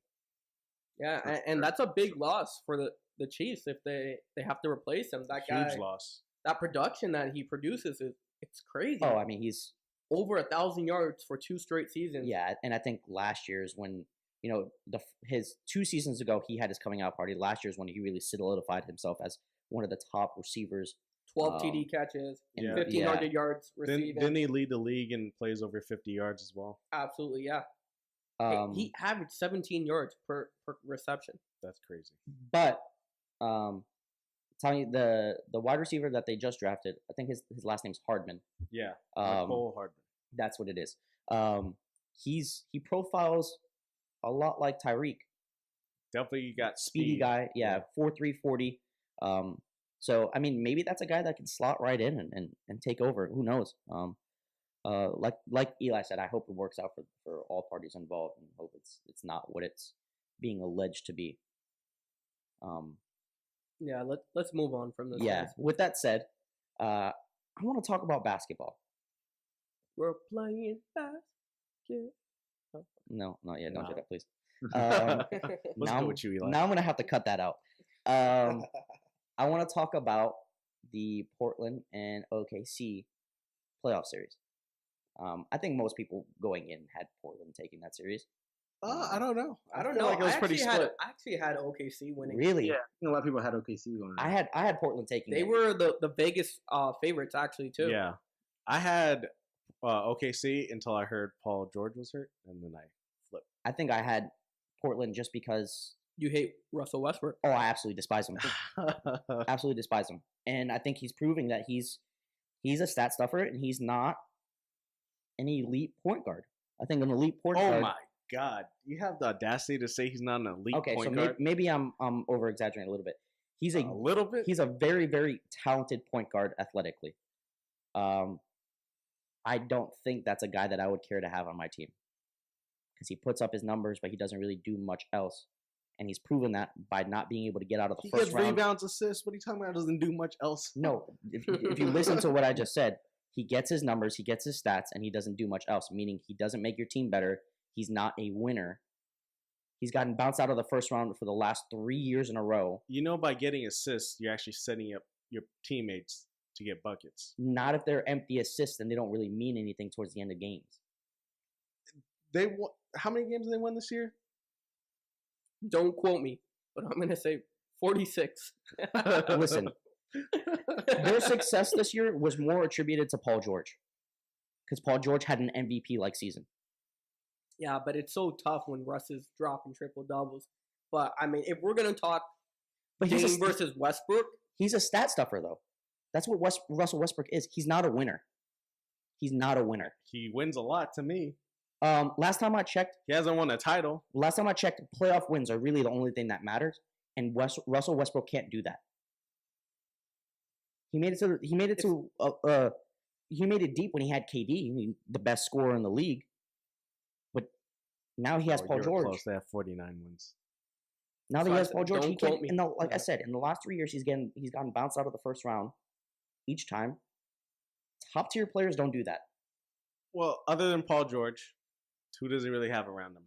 B: Yeah, and that's a big loss for the Chiefs if they have to replace him. That
C: Huge
B: guy,
C: loss.
B: that production that he produces it's crazy.
A: Oh, I mean, he's
B: Over 1,000 yards for 2 straight seasons.
A: yeah, and I think last year's when his 2 seasons ago he had his coming out party. Last year's when he really solidified himself as one of the top receivers.
B: 12 TD catches,
A: and-
B: 1,500 yards receiving.
C: Didn't he lead the league in plays over 50 yards as well?
B: Absolutely, yeah. Hey, he averaged 17 yards per reception.
C: That's crazy.
A: But telling you the wide receiver that they just drafted, I think his last name's Hardman.
C: Yeah.
A: Um,
C: Cole Hardman.
A: That's what it is. He profiles a lot like Tyreek,
C: Definitely got
A: speedy
C: speed.
A: guy. Yeah, 4.3 40. So I mean, maybe that's a guy that can slot right in and take over. Who knows? Like Eli said, I hope it works out for all parties involved, and hope it's not what it's being alleged to be.
B: Yeah, let's move on from this.
A: Yeah.
B: guys.
A: With that said, I want to talk about basketball.
B: We're playing basket.
A: No, not yet. Don't
C: Wow.
A: do that, please.
C: Let's
A: now,
C: go with you, Eli.
A: now I'm gonna have to cut that out. I want to talk about the Portland and OKC playoff series. I think most people going in had Portland taking that series.
C: I don't know.
B: I don't
C: feel
B: know.
C: like it was pretty split.
B: I actually had OKC winning.
A: Really?
D: Yeah, I think a lot of people had OKC going.
A: I had Portland taking
B: They
A: it.
B: were the Vegas favorites actually too.
C: Yeah. I had OKC until I heard Paul George was hurt, and then I flipped.
A: I think I had Portland just because.
B: You hate Russell Westbrook.
A: Oh, I absolutely despise him. Absolutely despise him. And I think he's proving that he's a stat stuffer and he's not an elite point guard. I think an elite point
C: Oh
A: guard.
C: my God! You have the audacity to say he's not an elite
A: Okay, so
C: point guard?
A: maybe I'm over exaggerating a little bit. He's
C: a little bit.
A: he's a very, very talented point guard athletically. I don't think that's a guy that I would care to have on my team because he puts up his numbers, but he doesn't really do much else. And he's proven that by not being able to get out of the
C: He
A: first
C: gets
A: round.
C: rebounds, assists. What are you talking about? Doesn't do much else.
A: No, if you listen to what I just said, he gets his numbers, he gets his stats, and he doesn't do much else, meaning he doesn't make your team better. He's not a winner. He's gotten bounced out of the first round for the last 3 years in a row.
C: You know, by getting assists, you're actually setting up your teammates to get buckets.
A: Not if they're empty assists and they don't really mean anything towards the end of games.
C: They won. How many games did they win this year?
B: Don't quote me, but I'm gonna say 46.
A: Listen, their success this year was more attributed to Paul George because Paul George had an MVP-like season.
B: Yeah, but it's so tough when Russ is dropping triple doubles. But I mean, if we're gonna talk
A: But he's
B: Dame versus Westbrook,
A: He's a stat stuffer, though. That's what Russell Westbrook is. He's not a winner. He's not a winner.
C: He wins a lot to me.
A: Last time I checked,
C: He hasn't won a title.
A: playoff wins are really the only thing that matters, and Russell Westbrook can't do that. He made it deep when he had KD, the best scorer in the league. But now he has Paul George.
C: Close. They have 49 wins.
A: Now that he has Paul George,
B: don't
A: he
B: quote
A: can.
B: me.
A: Like I said, in the last 3 years, he's gotten bounced out of the first round each time. Top tier players don't do that.
C: Well, other than Paul George, who does he really have around him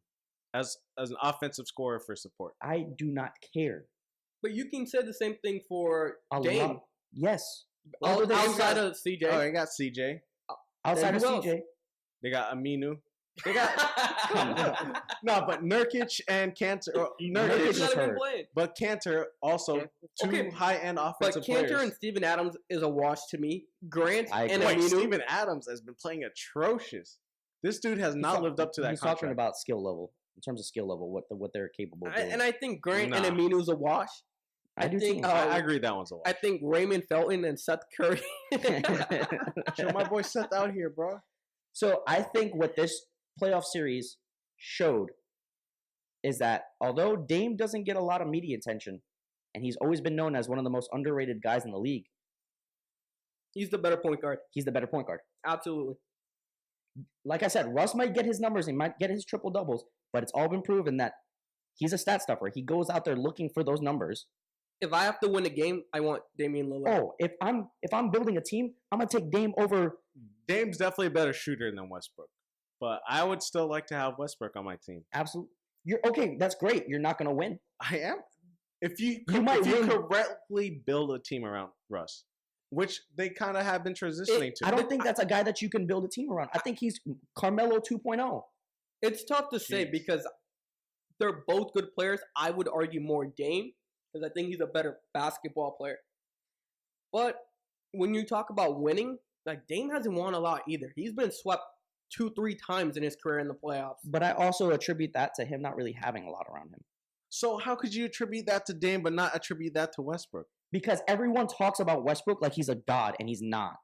C: as an offensive scorer for support?
A: I do not care.
B: But you can say the same thing for
A: A
B: Dame.
A: lot- Yes.
B: Outside of CJ.
C: Oh, they got CJ.
A: Outside of
B: who else?
A: CJ.
C: They got Aminu.
B: They got
C: No, but Nurkic and Cantor.
A: Nurkic
C: Nurkic,
A: is
B: not even
A: hurt.
B: playing.
C: but Cantor also two
B: Okay,
C: high-end
B: But
C: offensive
B: Cantor
C: players.
B: and Steven Adams is a wash to me. Grant
A: I
B: and
A: agree.
C: Wait,
B: Aminu.
C: Steven Adams has been playing atrocious. This dude has not lived up to that
A: He's
C: contract.
A: talking about skill level. In terms of skill level, what they're capable of doing.
B: And I think Grant and
C: Nah.
B: Aminu is a wash.
A: I do
B: think,
A: too.
C: I agree that one's a
B: I
C: wash.
B: think Raymond Felton and Seth Curry.
C: Show my boy Seth out here, bro.
A: So I think what this playoff series showed is that although Dame doesn't get a lot of media attention, and he's always been known as one of the most underrated guys in the league,
B: He's the better point guard.
A: he's the better point guard.
B: Absolutely.
A: Like I said, Russ might get his numbers, he might get his triple doubles, but it's all been proven that he's a stat stuffer. He goes out there looking for those numbers.
B: If I have to win a game, I want Damian Lillard.
A: Oh, if I'm building a team, I'm gonna take Dame over.
C: Dame's definitely a better shooter than Westbrook, but I would still like to have Westbrook on my team.
A: Absolutely, you're okay. That's great. You're not gonna win.
C: I am. If you
A: might win.
C: correctly build a team around Russ, which they kind of have been transitioning to.
A: I don't think that's a guy that you can build a team around. I think he's Carmelo 2.0.
B: It's tough to say
C: Jeez.
B: because they're both good players. I would argue more Dame because I think he's a better basketball player. But when you talk about winning, like Dame hasn't won a lot either. He's been swept 2-3 times in his career in the playoffs.
A: But I also attribute that to him not really having a lot around him.
C: So how could you attribute that to Dame but not attribute that to Westbrook?
A: Because everyone talks about Westbrook like he's a god, and he's not.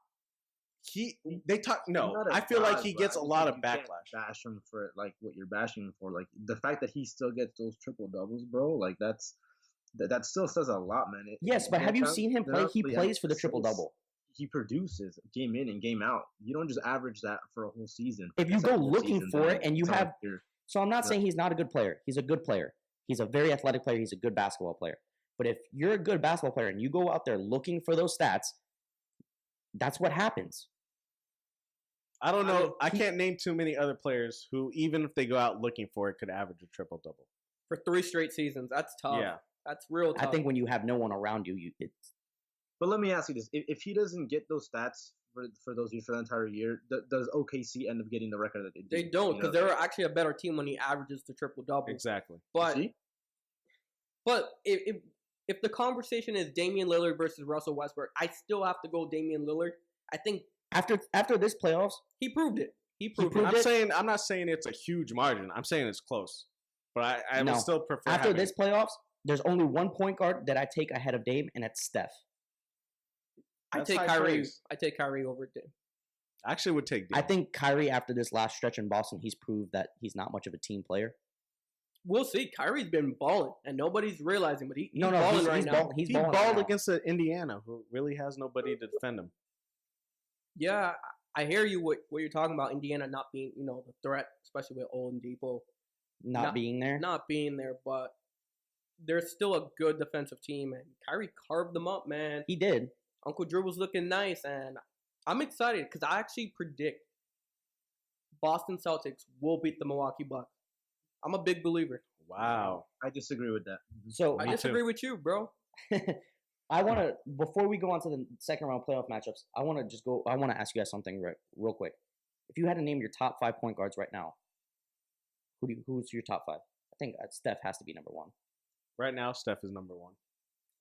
C: They talk. No,
D: Not a
C: I feel like
D: god,
C: he
D: but
C: gets
D: I
C: a
D: just
C: lot
D: think
C: of
D: you can't
C: backlash.
D: Bash him for like what you're bashing him for, like the fact that he still gets those triple doubles, bro. Like that still says a lot, man.
A: Yes, but have you seen him play? He plays for the triple double.
D: He produces game in and game out. You don't just average that for a whole season.
A: If you
D: It's
A: go
D: a whole
A: looking
D: season,
A: for
D: then
A: it and you
D: it's
A: have,
D: out here.
A: so I'm not saying he's not a good player. He's a good player. He's a very athletic player. He's a good basketball player. But if you're a good basketball player and you go out there looking for those stats, that's what happens.
C: I don't
B: I
C: know.
B: mean,
C: I can't name too many other players who, even if they go out looking for it, could average a triple double.
B: For 3 straight seasons, that's tough.
C: Yeah.
B: That's real tough.
A: I think when you have no one around you, it's
D: But let me ask you this: if he doesn't get those stats for those years for the entire year, does OKC end up getting the record that they do?
B: they don't
D: You
B: because
D: know?
B: they're actually a better team when he averages the triple double.
C: Exactly.
B: But
D: See?
B: but if the conversation is Damian Lillard versus Russell Westbrook, I still have to go Damian Lillard. I think
A: after this playoffs,
B: he proved it. He proved
A: proved
B: it.
C: I'm not saying it's a huge margin. I'm saying it's close. But I
A: No.
C: would still prefer
A: after
C: having-
A: this playoffs, there's only one point guard that I take ahead of Dame, and it's Steph.
B: I
C: That's
B: take
C: high
B: Kyrie.
C: praise.
B: I take Kyrie over Dame.
C: I actually would take Dame.
A: I think Kyrie, after this last stretch in Boston, he's proved that he's not much of a team player.
B: We'll see. Kyrie's been balling, and nobody's realizing, but he's
A: No,
B: balling
A: he's,
B: right
A: he's
B: now.
A: ball, he's
C: he
A: balling
C: balled
A: right now.
C: against the Indiana, who really has nobody to defend him.
B: Yeah, I hear you. What you're talking about? Indiana not being, the threat, especially with Oladipo
A: not being there.
B: not being there, but they're still a good defensive team, and Kyrie carved them up, man.
A: He did.
B: Uncle Drew was looking nice, and I'm excited because I actually predict Boston Celtics will beat the Milwaukee Bucks. I'm a big believer.
C: Wow.
D: I disagree with that.
A: So
B: I
C: Me
B: disagree with you, bro.
A: I want to, before we go on to the second round playoff matchups, I want to ask you guys something real quick. If you had to name your top 5 point guards right now, who's your top 5? I think Steph has to be number 1.
C: Right now, Steph is number 1.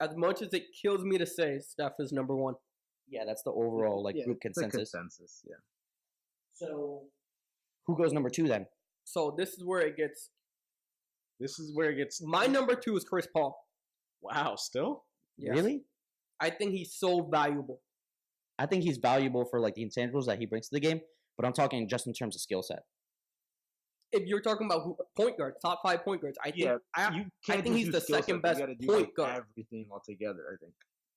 B: As much as it kills me to say, Steph is number 1.
A: Yeah, that's the overall group
D: it's a
A: consensus.
D: Yeah.
A: So who goes number 2 then?
B: So this is where it gets.
C: This is where it gets.
B: My number 2 is Chris Paul.
C: Wow, still?
B: Yes.
A: Really?
B: I think he's so valuable.
A: I think he's valuable for like the intangibles that he brings to the game, but I'm talking just in terms of skill set.
B: If you're talking about point guards, top 5 point guards, I think I think he's the second best point guard.
D: Everything altogether, I think.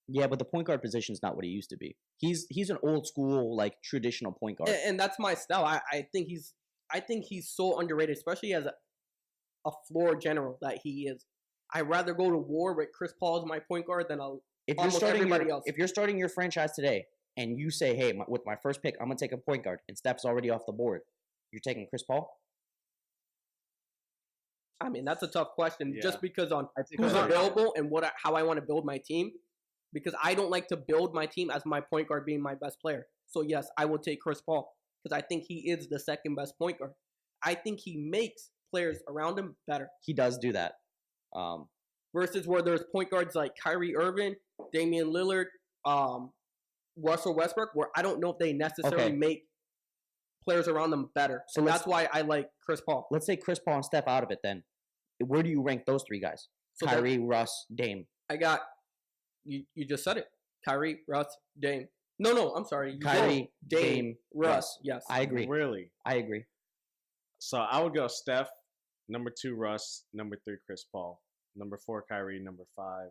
A: Yeah, but the point guard position is not what he used to be. He's an old school, like traditional point guard,
B: and that's my style. I think he's so underrated, especially as a floor general that he is. I'd rather go to war with Chris Paul as my point guard than everybody else.
A: If you're starting your franchise today and you say, "Hey, with my first pick, I'm gonna take a point guard," and Steph's already off the board, you're taking Chris Paul.
B: I mean, that's a tough question, just because on
D: who's
B: available and how I want to build my team. Because I don't like to build my team as my point guard being my best player. So yes, I will take Chris Paul because I think he is the second best point guard. I think he makes players around him better.
A: He does do that.
B: Versus where there's point guards like Kyrie Irving, Damian Lillard, Russell Westbrook, where I don't know if they necessarily make players around them better. So that's why I like Chris Paul.
A: Let's say Chris Paul and Steph out of it then. Where do you rank those 3 guys? So Kyrie, Russ, Dame.
B: I got, you just said it. Kyrie, Russ, Dame. No, I'm sorry.
A: Kyrie, Dame,
B: Russ. Yes.
A: I agree.
C: Really?
A: I agree.
C: So I would go Steph, number 2 Russ, number 3 Chris Paul, number 4 Kyrie, number 5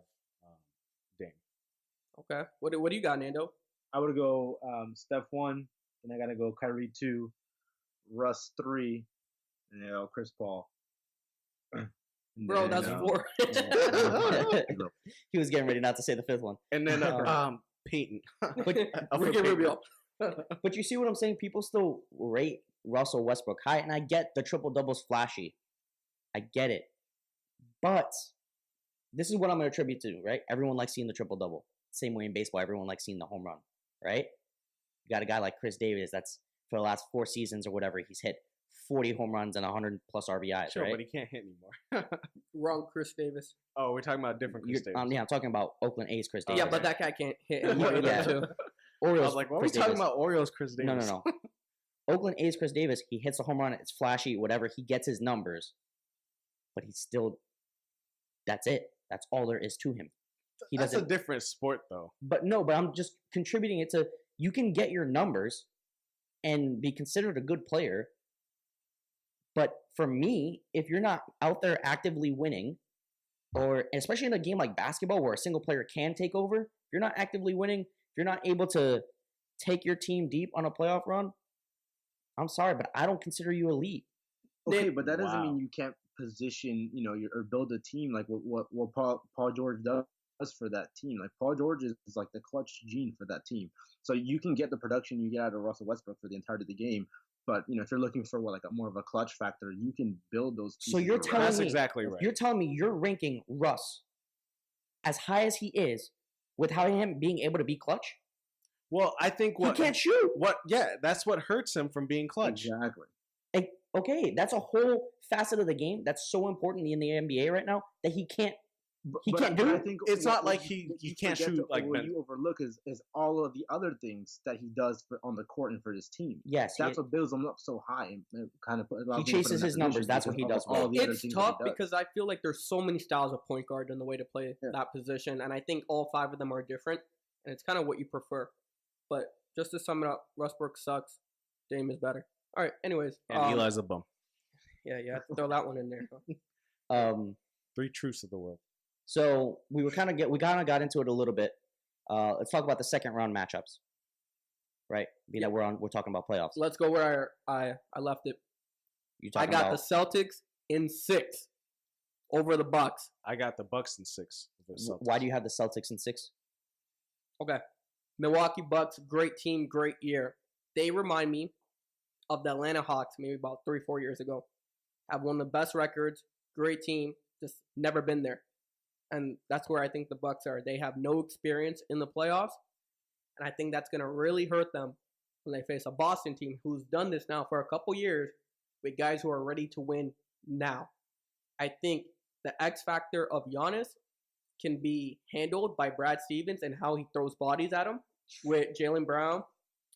C: Dame.
B: Okay. What do you got, Nando?
D: I would go Steph 1, and I gotta go Kyrie 2, Russ 3, and Chris Paul.
B: Bro, that's 4.
A: He was getting ready not to say the 5th one.
C: And then Peyton.
B: Ricky Rubio.
A: But you see what I'm saying? People still rate Russell Westbrook high, and I get the triple-double's flashy. I get it. But this is what I'm going to attribute to, right? Everyone likes seeing the triple-double. Same way in baseball, everyone likes seeing the home run, right? You got a guy like Chris Davis that's, for the last 4 seasons or whatever, he's hit 40 home runs and 100-plus RBIs,
C: sure,
A: right?
C: But he can't hit anymore.
B: Wrong, Chris Davis.
C: Oh, we're talking about different Chris Davis.
A: Yeah, I'm talking about Oakland A's Chris Davis.
B: Yeah, but that guy can't hit anymore
A: Yeah.
B: too.
A: Orioles,
C: I was like, what are we talking about Orioles Chris Davis?
A: No. Oakland A's Chris Davis, he hits a home run, it's flashy, whatever, he gets his numbers, but he's still, that's it. That's all there is to him.
C: That's a different sport, though.
A: But I'm just contributing it to, you can get your numbers and be considered a good player, but for me, if you're not out there actively winning, or especially in a game like basketball where a single player can take over, if you're not actively winning, if you're not able to take your team deep on a playoff run, I'm sorry, but I don't consider you elite.
D: Okay, but that doesn't mean you can't position, or build a team like what Paul George does for that team. Like Paul George is like the clutch gene for that team. So you can get the production you get out of Russell Westbrook for the entirety of the game. But if you're looking for more of a clutch factor, you can build those pieces.
A: So you're telling
C: That's
A: me
C: exactly right.
A: You're telling me you're ranking Russ as high as he is without him being able to be clutch?
C: Well, I think
A: he can't shoot.
C: That's what hurts him from being clutch.
D: Exactly.
A: Okay, that's a whole facet of the game that's so important in the NBA right now that he can't. Can't do it.
D: I think
C: it's not like he can't shoot.
D: What you overlook is all of the other things that he does on the court and for his team.
A: Yes,
D: that's what builds him up so high and kind of.
A: He chases his numbers. That's what he does.
B: It's tough because I feel like there's so many styles of point guard and the way to play that position, and I think all 5 of them are different, and it's kind of what you prefer. But just to sum it up, Westbrook sucks. Dame is better. All right. Anyways,
C: and Eli's a bum.
B: Yeah, you have to throw that one in there.
C: 3 truths of the world.
A: So we kind of got into it a little bit. Let's talk about the second round matchups, right? Being that we're talking about playoffs.
B: Let's go where I left it. I got the Celtics in 6 over the Bucks.
C: I got the Bucks in 6.
A: Why do you have the Celtics in 6?
B: Okay, Milwaukee Bucks, great team, great year. They remind me of the Atlanta Hawks maybe about 3-4 years ago. Have one of the best records, great team, just never been there. And that's where I think the Bucks are. They have no experience in the playoffs, and I think that's going to really hurt them when they face a Boston team who's done this now for a couple years with guys who are ready to win now. I think the X factor of Giannis can be handled by Brad Stevens and how he throws bodies at him with Jaylen Brown.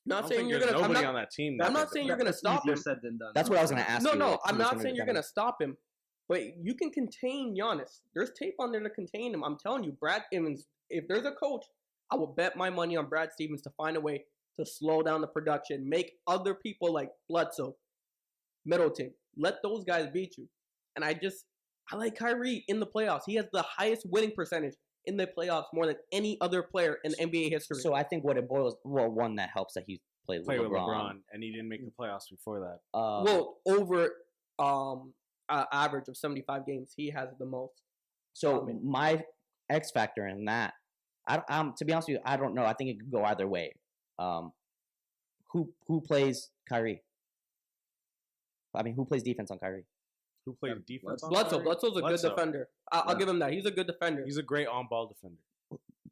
B: I'm not saying you're going to stop him.
A: That's what I was going to ask you.
B: No, I'm not saying you're going to stop him. But you can contain Giannis. There's tape on there to contain him. I'm telling you, Brad Evans, if there's a coach I will bet my money on Brad Stevens to find a way to slow down the production, make other people like Bledsoe, Middleton, let those guys beat you. And I like Kyrie in the playoffs. He has the highest winning percentage in the playoffs more than any other player in NBA history.
A: So I think what it boils, one that helps that he played with LeBron,
C: and he didn't make the playoffs before that.
B: Over average of 75 games, he has the most.
A: So my X factor in that, to be honest with you, I don't know. I think it could go either way. Who plays Kyrie? I mean, who plays defense on Kyrie?
C: Who plays defense on
B: Bledsoe.
C: Kyrie?
B: Bledsoe's a good defender. I'll give him that. He's a good defender.
C: He's a great on-ball defender.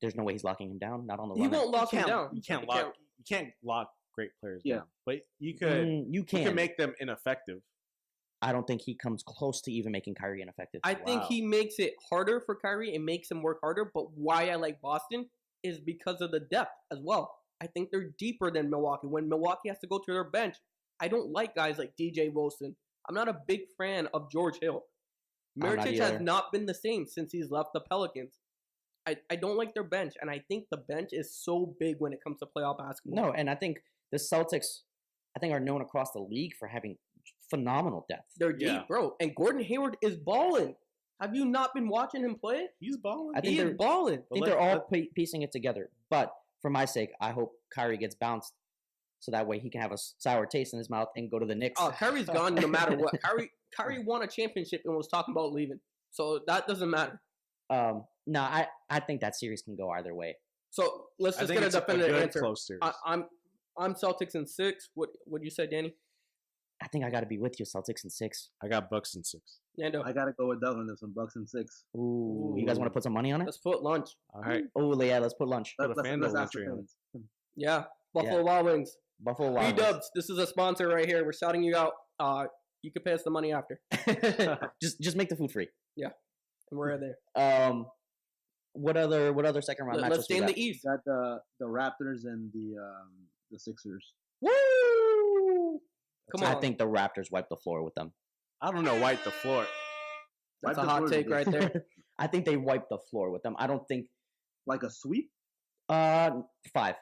A: There's no way he's locking him down. Not on the
B: He
A: run.
B: won't lock him down.
C: You can't lock great players down. But you
A: You
C: can make them ineffective.
A: I don't think he comes close to even making Kyrie ineffective.
B: I think he makes it harder for Kyrie and makes him work harder. But why I like Boston is because of the depth as well. I think they're deeper than Milwaukee. When Milwaukee has to go to their bench, I don't like guys like DJ Wilson. I'm not a big fan of George Hill. Mirotic has not been the same since he's left the Pelicans. I don't like their bench, and I think the bench is so big when it comes to playoff basketball.
A: No, and I think the Celtics, are known across the league for having phenomenal depth.
B: They're deep, bro. And Gordon Hayward is balling. Have you not been watching him play?
C: He's balling.
B: He is balling.
A: I think they're all piecing it together. But for my sake, I hope Kyrie gets bounced so that way he can have a sour taste in his mouth and go to the Knicks.
B: Oh, Kyrie's gone no matter what. Kyrie won a championship and was talking about leaving. So that doesn't matter.
A: No, I think that series can go either way.
B: So let's just get a definitive answer.
C: Close series.
B: I'm Celtics in 6. What you say, Danny?
A: I think I got to be with you, Celtics in 6.
C: I got Bucks in 6.
B: Nando.
D: I gotta go with Doug on this one. Bucks in 6.
A: Ooh, you guys want to put some money on it?
B: Let's put lunch.
C: All right.
A: Oh yeah, let's put lunch.
C: Put a FanDuel
D: ask
C: entry
D: the
C: on.
D: fans.
B: Yeah, Buffalo Wild Wings.
A: Buffalo Wild Wings.
B: B-Dubs, this is a sponsor right here. We're shouting you out. You can pay us the money after.
A: just make the food free.
B: Yeah, and we're there.
A: What other second round matchups?
B: Let's stay in the East.
D: Got the Raptors and the Sixers.
B: Woo! Come on.
A: I think the Raptors wipe the floor with them.
C: I don't know, wipe the floor.
B: That's a hot take right there.
A: I think they wipe the floor with them. I don't think
D: like a sweep.
A: 5.
C: 5?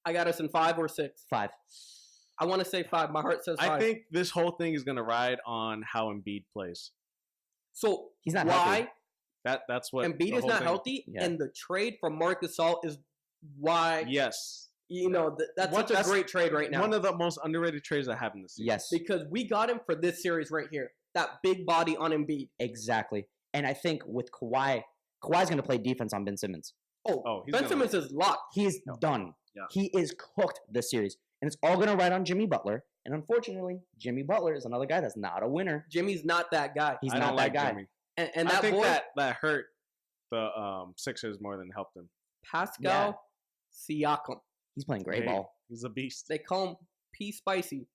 B: I got us in 5 or 6.
A: 5.
B: I want to say 5. My heart says 5.
C: I think this whole thing is going to ride on how Embiid plays.
B: So
A: he's not
B: why
A: healthy.
C: That's what
B: Embiid is not healthy, and the trade for Marc Gasol is why.
C: Yes.
B: That's such a great trade right now.
C: One of the most underrated trades that happened this season.
A: Yes.
B: Because we got him for this series right here. That big body on Embiid.
A: Exactly. And I think with Kawhi's going to play defense on Ben Simmons.
B: Ben Simmons is locked.
A: He's done.
C: Yeah.
A: He is cooked this series. And it's all going to ride on Jimmy Butler. And unfortunately, Jimmy Butler is another guy that's not a winner.
B: Jimmy's not that guy.
A: He's not that guy.
C: Jimmy.
B: And
C: I think
B: boy,
C: that hurt the Sixers more than helped them.
B: Pascal Siakam.
A: He's playing great ball.
C: He's a beast.
B: They call him P Spicy.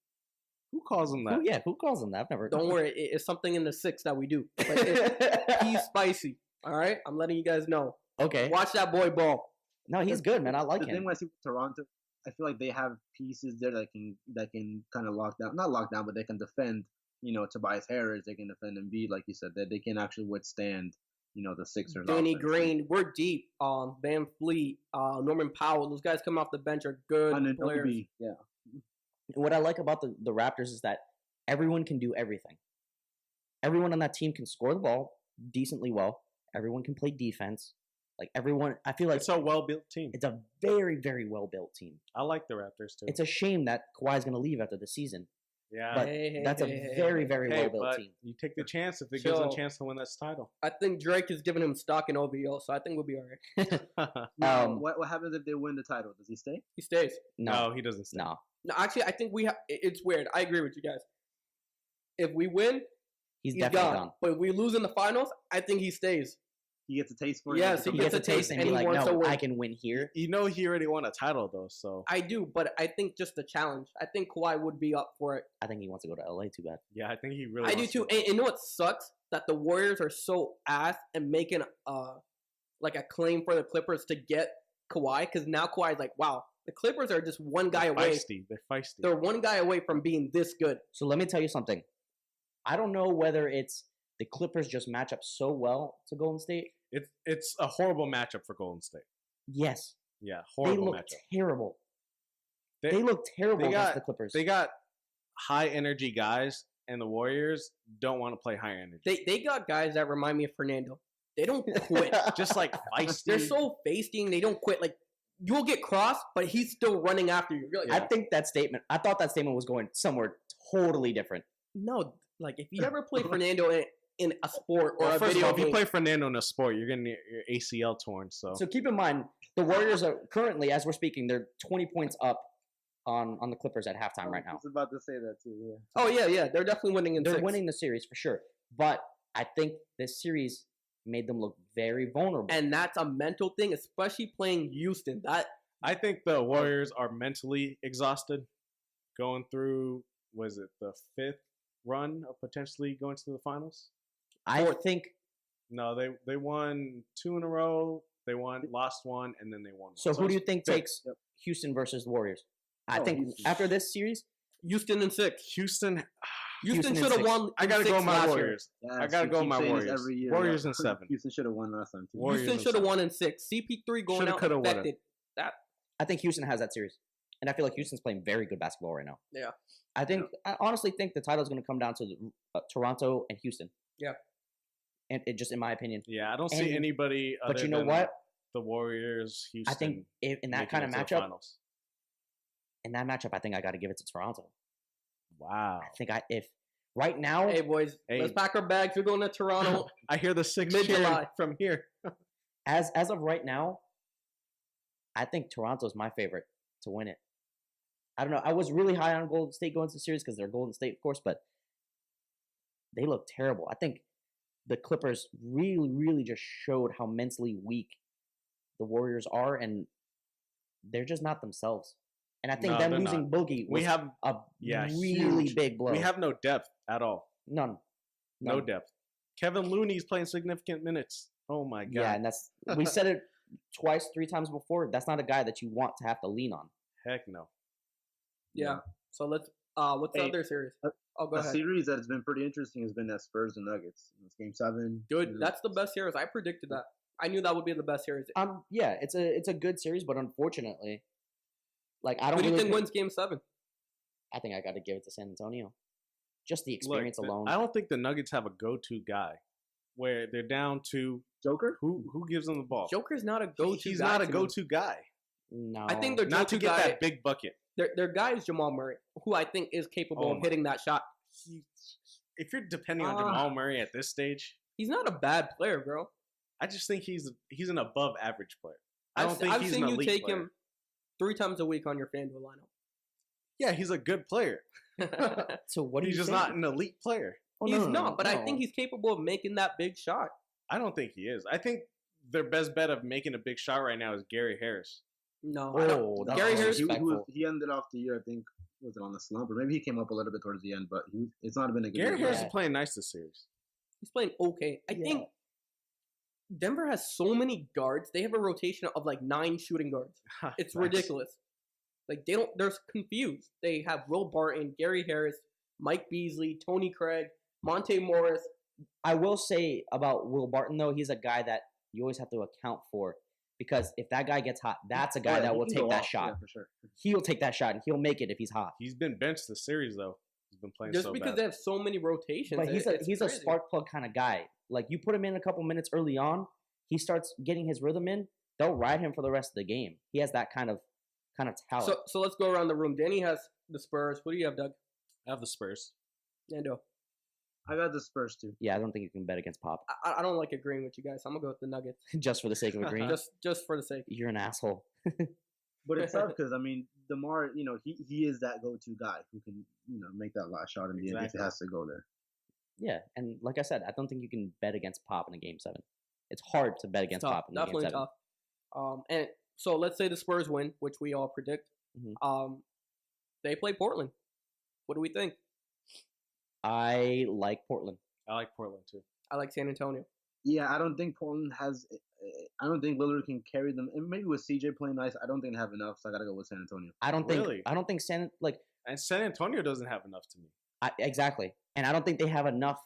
C: Who calls him that?
A: Who calls him that? I've never.
B: Don't worry, it's something in the 6 that we do. But it's P Spicy. All right, I'm letting you guys know.
A: Okay.
B: Watch that boy ball.
A: No, he's good, man. I like him.
D: The thing when I see Toronto, I feel like they have pieces there that can kind of not lock down, but they can defend. Tobias Harris, they can defend Embiid, like you said, that they can actually withstand. The Sixers.
B: Danny Green, we're deep. Van Fleet, Norman Powell, those guys coming off the bench are good players.
D: Yeah.
A: What I like about the Raptors is that everyone can do everything. Everyone on that team can score the ball decently well. Everyone can play defense. Like everyone, I feel like
C: it's a well-built team.
A: It's a very, very well-built team.
C: I like the Raptors too.
A: It's a shame that Kawhi's going to leave after the season.
C: Yeah,
A: but that's a very, very well-built team.
C: You take the chance if it gives them a chance to win this title.
B: I think Drake is giving him stock in OVO, so I think we'll be all
D: right. What happens if they win the title? Does he stay?
B: He stays.
C: No, he doesn't stay.
A: No,
B: actually, I think it's weird. I agree with you guys. If we win, he's definitely gone. But if we lose in the finals, I think he stays.
D: He gets a taste for it.
B: Yes, he gets a taste, and
A: be
B: he
A: like,
B: wants to win.
A: I can win here.
C: He already won a title, though, so.
B: I do, but I think just the challenge. I think Kawhi would be up for it.
A: I think he wants to go to LA too bad.
C: Yeah, I think he really
B: I do too. And you know what sucks? That the Warriors are so ass and making like a claim for the Clippers to get Kawhi, because now Kawhi's like, wow, the Clippers are just one guy away.
C: They're feisty.
B: They're one guy away from being this good.
A: So let me tell you something. I don't know whether it's the Clippers just match up so well to Golden State.
C: It's a horrible matchup for Golden State.
A: Yes,
C: Yeah,
A: They
C: horrible
A: look
C: matchup.
A: terrible. They look terrible against the Clippers.
C: They got high energy guys, and the Warriors don't want to play high energy.
B: They got guys that remind me of Fernando. They don't quit.
C: Just like feisty.
B: They're so feisty and they don't quit. Like, you'll get crossed, but he's still running after you. You're like,
A: I thought that statement was going somewhere totally different.
B: no, like if you ever play Fernando in a sport or
C: Well,
B: a
C: first of
B: video
C: all, if you
B: game,
C: play Fernando in a sport, you're getting your ACL torn. So
A: So keep in mind, the Warriors are currently, as we're speaking, they're 20 points up on the Clippers at halftime right now.
D: I was about to say that too. Yeah.
B: oh yeah, they're definitely winning in
A: They're
B: 6.
A: winning the series for sure. But I think this series made them look very vulnerable.
B: And that's a mental thing, especially playing Houston. That
C: I think the Warriors are mentally exhausted, going through the 5th run of potentially going to the finals.
A: I think
C: No, they won 2 in a row. They lost 1, and then they won 1.
A: so. Who do you think
C: fifth.
A: takes Houston versus the Warriors? I think
D: Houston.
A: after this series,
B: Houston in 6.
C: Houston.
B: Houston
A: in
B: should have
A: 6.
B: won.
C: I gotta
B: in
C: go
B: 6
C: my
B: last year.
C: Warriors.
D: Yes,
C: I gotta
D: we
C: go
D: keep
C: my
D: saying this
C: Warriors.
D: every year.
C: Warriors
D: Yeah.
C: in 7.
D: Houston should have won last time too.
C: Warriors
B: Houston
C: in
B: should have
C: 7.
B: won in 6. CP3 going
C: Shoulda,
B: out
C: coulda, woulda.
B: affected. That
A: I think Houston has that series, and I feel like Houston's playing very good basketball right now.
B: Yeah.
A: I honestly think the title is going to come down to Toronto and Houston.
B: Yeah.
A: And it just, in my opinion,
C: Yeah, I don't see
A: And-
C: anybody.
A: but
C: other
A: you know
C: than
A: what?
C: The Warriors, Houston.
A: I think in that
C: making
A: kind
C: it
A: of
C: to the
A: matchup,
C: finals.
A: I think I got to give it to Toronto.
C: Wow.
A: I think if right now,
B: hey boys,
C: Hey.
B: let's pack our bags. We're going to Toronto.
C: I hear the 6
B: Mid-July.
C: cheering from here.
A: as of right now, I think Toronto's my favorite to win it. I don't know. I was really high on Golden State going to the series because they're Golden State, of course, but they look terrible. I think the Clippers really, really just showed how mentally weak the Warriors are, and they're just not themselves. And I think
C: No,
A: them
C: they're
A: losing Boogie was
C: We have
A: a
C: yeah,
A: really
C: huge.
A: big blow.
C: we have no depth at all.
A: none.
C: No
A: None.
C: depth. Kevin Looney's playing significant minutes. Oh my god.
A: Yeah, and that's we said it twice, 3 times before. That's not a guy that you want to have to lean on.
C: Heck no.
B: yeah. So let's. What's the
D: Hey,
B: other series?
D: uh,
B: Oh, go
D: A
B: ahead.
D: series that has been pretty interesting has been that Spurs and Nuggets. It's Game 7.
B: Dude, that's the best series. I predicted that. I knew that would be the best series.
A: Yeah, it's a good series, but unfortunately, like I don't.
B: Who do you
A: really
B: think wins Game 7?
A: I think I got to give it to San Antonio. Just the
C: Look,
A: experience alone.
C: I don't think the Nuggets have a go-to guy where they're down to
D: Joker?
C: who gives them the ball.
B: Joker's not a go-to.
C: He's
B: guy
C: not a
B: to me.
C: go-to guy.
A: No,
B: I think their
C: Not to
B: go-to
C: get
B: guy.
C: that big bucket.
B: Their guy is Jamal Murray, who I think is capable
C: Oh
B: of
C: my-
B: hitting that shot.
C: If you're depending on
B: Ah.
C: Jamal Murray at this stage,
B: He's not a bad player, bro.
C: I just think he's an above average player. I don't think
B: I've
C: he's
B: seen
C: an
B: you
C: elite
B: take
C: player.
B: him 3 times a week on your FanDuel
C: Yeah, he's a good player.
B: lineup.
A: So what?
C: He's
A: do you
C: just
A: think?
C: not an elite player.
A: Oh,
B: He's
A: no, no,
B: not, but I
A: no.
B: think he's capable of making that big shot.
C: I don't think he is. I think their best bet of making a big shot right now is Gary Harris.
B: No, I don't.
A: Oh, that's
B: Gary Harris-
A: disrespectful.
D: He ended off the year, I think, was it on the slump? Or maybe he came up a little bit towards the end, but it's not been a good
C: Gary
D: year.
C: Harris
A: Yeah.
C: is playing nice this series.
B: He's playing okay. I
A: Yeah.
B: think Denver has so many guards. They have a rotation of like 9 shooting guards. It's
C: Nice.
B: ridiculous. Like they're confused. They have Will Barton, Gary Harris, Mike Beasley, Tony Craig, Monte Morris.
A: I will say about Will Barton though, he's a guy that you always have to account for because if that guy gets hot, that's a guy
D: Yeah,
A: that
D: he
A: will
D: can
A: take
D: go
A: that
D: off,
A: shot.
D: yeah, for sure.
A: He'll take that shot and he'll make it if he's hot.
C: He's been benched this series though. He's been playing
B: Just
C: so
B: because
C: bad.
B: they have so many rotations.
A: But he's a
B: crazy.
A: spark plug kind of guy. Like you put him in a couple minutes early on, he starts getting his rhythm in. They'll ride him for the rest of the game. He has that kind of talent.
B: So let's go around the room. Danny has the Spurs. What do you have, Doug?
C: I have the Spurs.
B: Nando.
D: I got the Spurs too.
A: yeah, I don't think you can bet against Pop
B: I don't like agreeing with you guys. I'm gonna go with the Nuggets.
A: just for the sake of agreeing.
B: Just for the sake.
A: You're an asshole.
D: But it's tough because, I mean, DeMar, he is that go-to guy who can, make that last shot in the end if
C: Exactly.
D: it has to go there.
A: Yeah, and like I said, I don't think you can bet against Pop in a Game 7. It's hard to bet against
B: Tough.
A: Pop in a Game
B: Definitely
A: 7.
B: tough. And so let's say the Spurs win, which we all predict.
A: Mhm.
B: They play Portland. What do we think?
A: I like Portland.
C: I like Portland too.
B: I like San Antonio.
D: Yeah, I don't think Portland has. I don't think Lillard can carry them. And maybe with CJ playing nice, I don't think they have enough. So I gotta go with San Antonio.
A: I don't think.
C: Really?
A: I don't think
C: And San Antonio doesn't have enough to me.
A: Exactly, and I don't think they have enough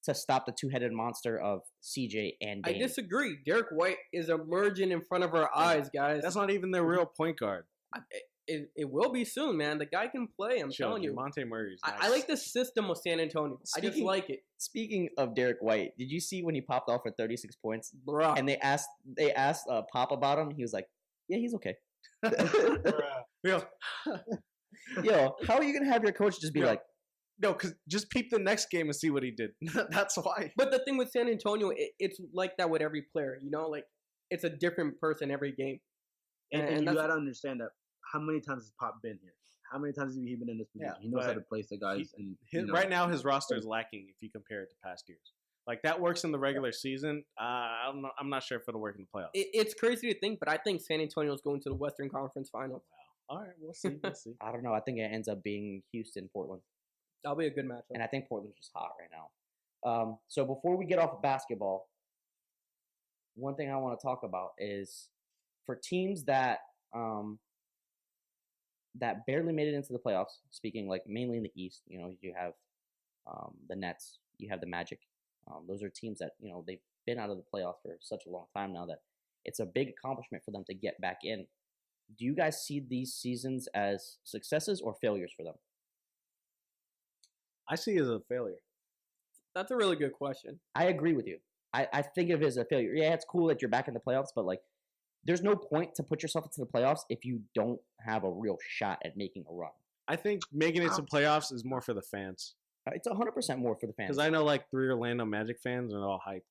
A: to stop the two-headed monster of CJ and Dame.
B: I disagree. Derek White is emerging in front of our eyes, guys.
C: That's not even their real point guard.
B: It will be soon, man. The guy can play. I'm telling you.
C: Monte Murray's nice.
B: I like the system of San Antonio. I just like it.
A: Speaking of Derek White, did you see when he popped off for 36 points?
B: Bruh.
A: And they asked Pop about him. He was like, "Yeah, he's okay."
C: Yo,
A: how are you gonna have your coach just be like,
C: no, because just peep the next game and see what he did. That's why.
B: But the thing with San Antonio, it's like that with every player. Like it's a different person every game.
D: And you gotta understand that. How many times has Pop been here? How many times has he been in this position? He knows how to place the guys.
C: Right now, his roster is lacking if you compare it to past years. Like that works in the regular season. I'm not sure if it'll work in the playoffs.
B: It's crazy to think, but I think San Antonio is going to the Western Conference Finals.
C: Wow. All right, we'll see.
A: I don't know. I think it ends up being Houston, Portland.
B: That'll be a good matchup.
A: And I think Portland's just hot right now. So before we get off of basketball, one thing I want to talk about is for teams that barely made it into the playoffs, speaking like mainly in the East, you have the Nets, you have the Magic. Those are teams that, they've been out of the playoffs for such a long time now that it's a big accomplishment for them to get back in. Do you guys see these seasons as successes or failures for them?
C: I see it as a failure.
B: That's a really good question.
A: I agree with you. I think of it as a failure. Yeah, it's cool that you're back in the playoffs, but like, there's no point to put yourself into the playoffs if you don't have a real shot at making a run.
C: I think making it to playoffs is more for the fans.
A: It's 100% more for the fans.
C: Because I know like 3 Orlando Magic fans are all hyped.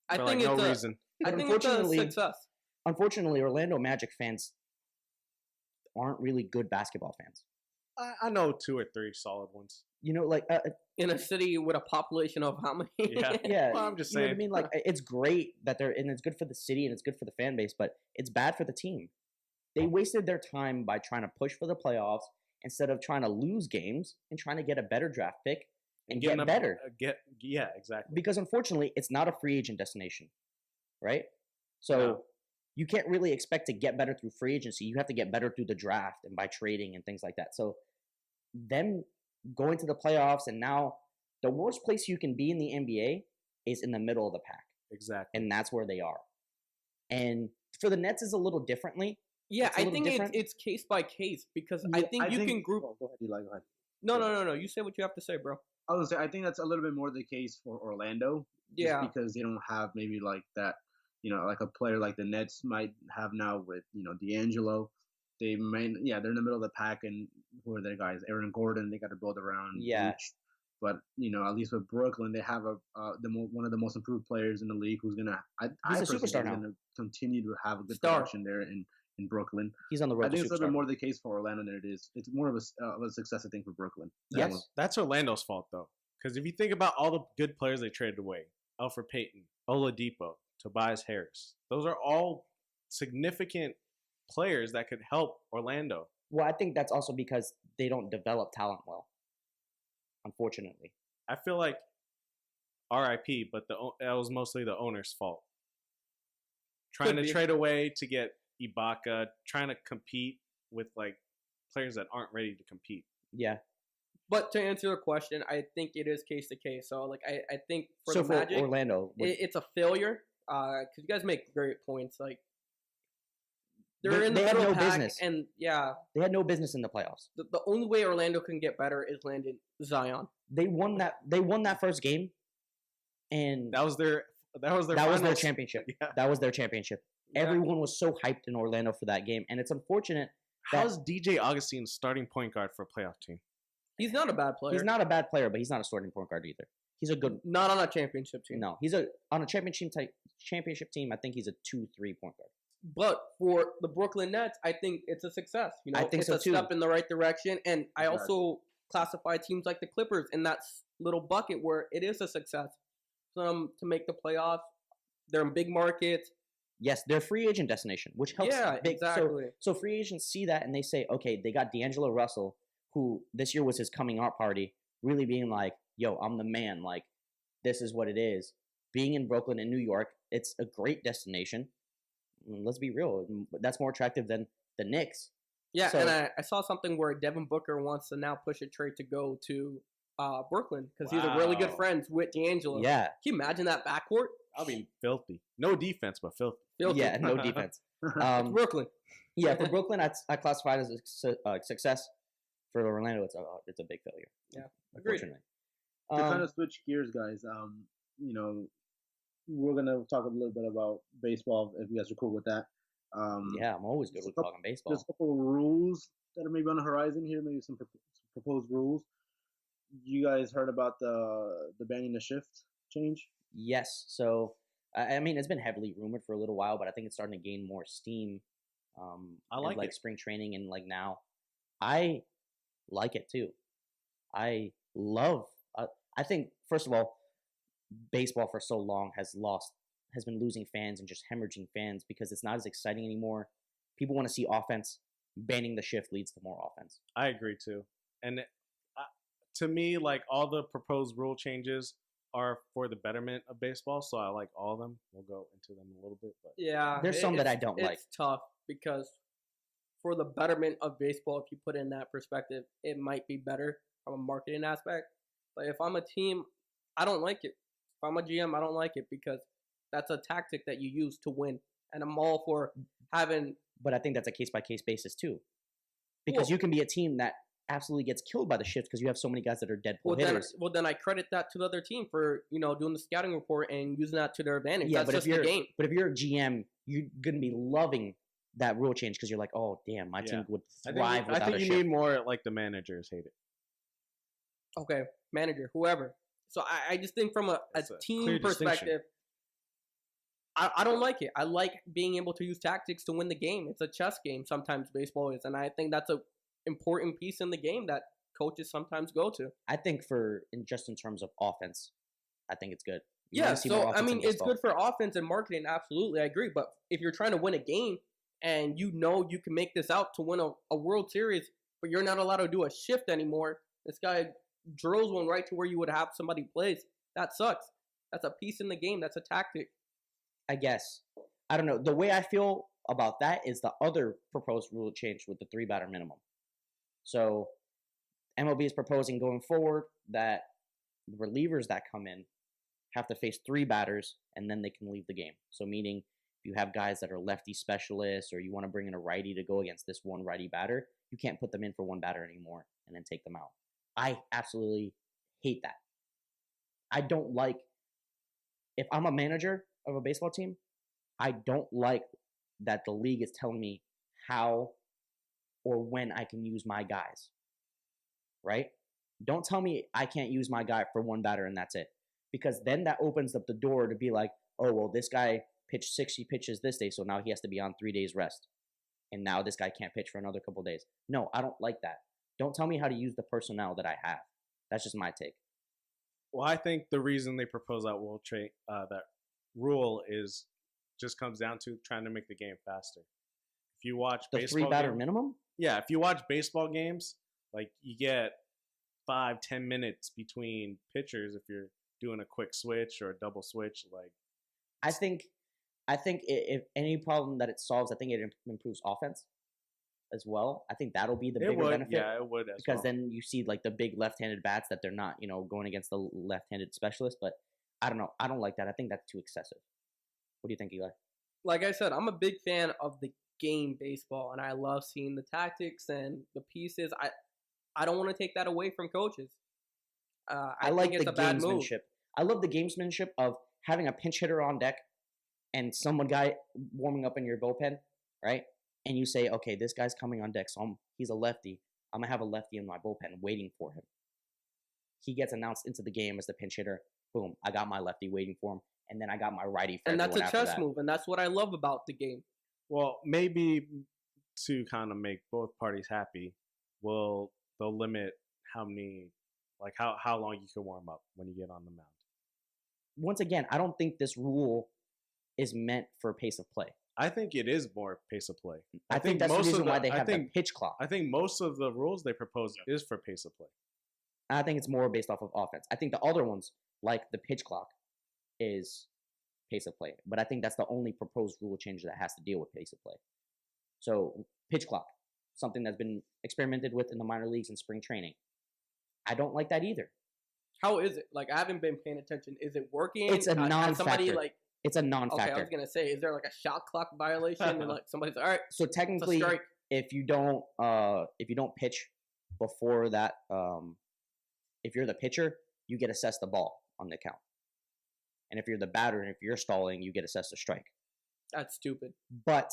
B: I
C: for
B: think
C: like
B: it's
C: no reason.
B: I think it's a success.
A: Unfortunately, Orlando Magic fans aren't really good basketball fans.
C: I know 2 or 3 solid ones.
B: In a city with a population of how many?
A: Yeah.
C: Well, I'm just
A: saying.
C: saying.
A: I mean? Like, it's great that and it's good for the city and it's good for the fan base, but it's bad for the team. They wasted their time by trying to push for the playoffs instead of trying to lose games and trying to get a better draft pick and get better.
C: Yeah, exactly.
A: Because unfortunately, it's not a free agent destination, right? So you can't really expect to get better through free agency. You have to get better through the draft and by trading and things like that. So them going to the playoffs, and now the worst place you can be in the NBA is in the middle of the pack.
C: Exactly.
A: And that's where they are. And for the Nets is a little differently.
B: Yeah, I think it's case by case because I think you can group.
D: Go ahead, Eli, go ahead.
B: No. You say what you have to say, bro.
D: I was gonna say I think that's a little bit more the case for Orlando.
B: Yeah.
D: Because they don't have maybe like that, like a player like the Nets might have now with, D'Angelo. They're in the middle of the pack, and who are their guys? Aaron Gordon, they got to build around.
A: Yeah.
D: Each. But at least with Brooklyn, they have one of the most improved players in the league who's gonna.
A: He's a superstar now.
D: Gonna continue to have a good production there in Brooklyn.
A: He's on the road.
D: I think it's a little bit more the case for Orlando than it is. It's more of a success, I think, for Brooklyn.
A: Yes,
C: that's Orlando's fault though, because if you think about all the good players they traded away, Elfrid Payton, Oladipo, Tobias Harris, those are all significant players that could help Orlando.
A: Well, I think that's also because they don't develop talent well. Unfortunately,
C: I feel like RIP, but that was mostly the owner's fault. Trying to trade away to get Ibaka, trying to compete with like players that aren't ready to compete.
A: Yeah.
B: But to answer your question, I think it is case to case. So like I think
A: for
B: Magic,
A: Orlando,
B: it's a failure. Because you guys make great points. Like they're in the
A: had
B: middle
A: no
B: pack,
A: business,
B: and yeah,
A: they had no business in the playoffs.
B: The only way Orlando can get better is landing Zion.
A: They won that first game, and
C: that was their
A: championship.
C: Yeah.
A: That was their championship. Yeah. Everyone was so hyped in Orlando for that game, and it's unfortunate.
C: How's DJ Augustine starting point guard for a playoff team?
B: He's not a bad player.
A: He's not a bad player, but he's not a starting point guard either. He's a good.
B: Not on a championship team.
A: No, he's on a championship team. I think he's a 2-3 point guard.
B: But for the Brooklyn Nets, I think it's a success.
A: I think
B: it's
A: so
B: a
A: too.
B: step in the right direction, and I also classify teams like the Clippers in that little bucket where it is a success. To make the playoffs, they're in big markets.
A: Yes, they're a free agent destination, which helps.
B: Yeah, exactly.
A: So free agents see that and they say, okay, they got D'Angelo Russell, who this year was his coming out party, really being like, yo, I'm the man. Like, this is what it is. Being in Brooklyn and New York, it's a great destination. Let's be real. That's more attractive than the Knicks.
B: Yeah, and I saw something where Devin Booker wants to now push a trade to go to Brooklyn because he's a really good
C: Wow.
B: friends with D'Angelo.
A: Yeah,
B: Can you imagine that backcourt?
C: I'll be filthy. No defense, but filthy.
B: Filthy.
A: yeah, no defense.
B: It's Brooklyn.
A: Yeah, for Brooklyn, I classify it as a success. For Orlando, it's a big failure.
B: Yeah, agreed.
A: Unfortunately.
D: To kind of switch gears, guys, you know, we're gonna talk a little bit about baseball if you guys are cool with that.
A: Yeah, I'm always good with talking baseball.
D: There's a couple of rules that are maybe on the horizon here, maybe some proposed rules. You guys heard about the banning the shift change?
A: Yes. So, I mean, it's been heavily rumored for a little while, but I think it's starting to gain more steam.
C: I like
A: like
C: it.
A: spring training and like now. I like it too. I love. I think first of all, baseball for so long has been losing fans and just hemorrhaging fans because it's not as exciting anymore. People want to see offense. Banning the shift leads to more offense.
C: I agree too. And to me, like all the proposed rule changes are for the betterment of baseball, so I like all of them. We'll go into them a little bit, but
B: Yeah,
A: There's some that I don't like.
B: It's tough because for the betterment of baseball, if you put it in that perspective, it might be better from a marketing aspect. But if I'm a team, I don't like it. If I'm a GM, I don't like it because that's a tactic that you use to win. And I'm all for having.
A: But I think that's a case by case basis too, because
B: Well-
A: you can be a team that absolutely gets killed by the shift because you have so many guys that are dead pull hitters.
B: Then I credit that to the other team for doing the scouting report and using that to their advantage.
A: Yeah,
B: That's
A: but
B: just
A: if
B: the
A: you're
B: game.
A: but if you're a GM, you're gonna be loving that rule change because you're like, oh damn, my
C: Yeah.
A: team would
C: I
A: thrive
C: think,
A: without
C: I think
A: a
C: you
A: shift.
C: need more like the managers hate it.
B: Okay, manager, whoever. So I just think from a
C: It's a
B: team
C: clear distinction.
B: perspective, I don't like it. I like being able to use tactics to win the game. It's a chess game sometimes baseball is, and I think that's a important piece in the game that coaches sometimes go to.
A: I think just in terms of offense, I think it's good. You
B: Yeah,
A: wanna see more
B: so I
A: offense in
B: mean it's
A: baseball.
B: good for offense and marketing, absolutely, I agree. But if you're trying to win a game and you can make this out to win a World Series, but you're not allowed to do a shift anymore, this guy drills one right to where you would have somebody place. That sucks. That's a piece in the game. That's a tactic.
A: I guess. I don't know. The way I feel about that is the other proposed rule change with the 3-batter minimum. So MLB is proposing going forward that the relievers that come in have to face 3 batters and then they can leave the game. So meaning if you have guys that are lefty specialists or you want to bring in a righty to go against this one righty batter, you can't put them in for 1 batter anymore and then take them out. I absolutely hate that. I don't like, if I'm a manager of a baseball team, I don't like that the league is telling me how or when I can use my guys. Right? Don't tell me I can't use my guy for 1 batter and that's it. Because then that opens up the door to be like, oh, well, this guy pitched 60 pitches this day, so now he has to be on 3 days rest. And now this guy can't pitch for another couple days. No, I don't like that. Don't tell me how to use the personnel that I have. That's just my take.
C: Well, I think the reason they propose that that rule is just comes down to trying to make the game faster. If you watch
A: The
C: baseball
A: 3-batter
C: games,
A: minimum?
C: yeah, if you watch baseball games, like you get 5-10 minutes between pitchers if you're doing a quick switch or a double switch. Like,
A: I think if any problem that it solves, I think it improves offense as well. I think that'll be the bigger benefit.
C: Yeah, it would as
A: because
C: well.
A: then you see like the big left-handed bats that they're not, going against the left-handed specialist. But I don't know. I don't like that. I think that's too excessive. What do you think, Eli?
B: Like I said, I'm a big fan of the game baseball, and I love seeing the tactics and the pieces. I don't want to take that away from coaches.
A: I like
B: think
A: the
B: it's a bad move.
A: gamesmanship. I love the gamesmanship of having a pinch hitter on deck and guy warming up in your bullpen, right? And you say, okay, this guy's coming on deck, so he's a lefty. I'm going to have a lefty in my bullpen waiting for him. He gets announced into the game as the pinch hitter. Boom, I got my lefty waiting for him. And then I got my righty for
B: And that's a
A: everyone after
B: chess
A: that.
B: move, and that's what I love about the game.
C: Well, maybe to kind of make both parties happy, they'll limit how long you can warm up when you get on the mound.
A: Once again, I don't think this rule is meant for pace of play.
C: I think it is more pace of play.
A: I think that's the
C: most of
A: reason why they have the pitch clock.
C: I think most of the rules they propose is for pace of play.
A: I think it's more based off of offense. I think the other ones, like the pitch clock, is pace of play. But I think that's the only proposed rule change that has to deal with pace of play. So pitch clock, something that's been experimented with in the minor leagues and spring training. I don't like that either.
B: How is it? Like, I haven't been paying attention. Is it working?
A: It's a
B: Has
A: non-factor.
B: somebody like,
A: It's a
B: okay, I
A: non-factor.
B: was gonna say, is there like a shot clock violation? And like somebody's like, all right,
A: So
B: it's a
A: technically,
B: strike.
A: if you don't pitch before that, if you're the pitcher, you get assessed the ball on the count. And if you're the batter and if you're stalling, you get assessed a strike.
B: That's stupid.
A: But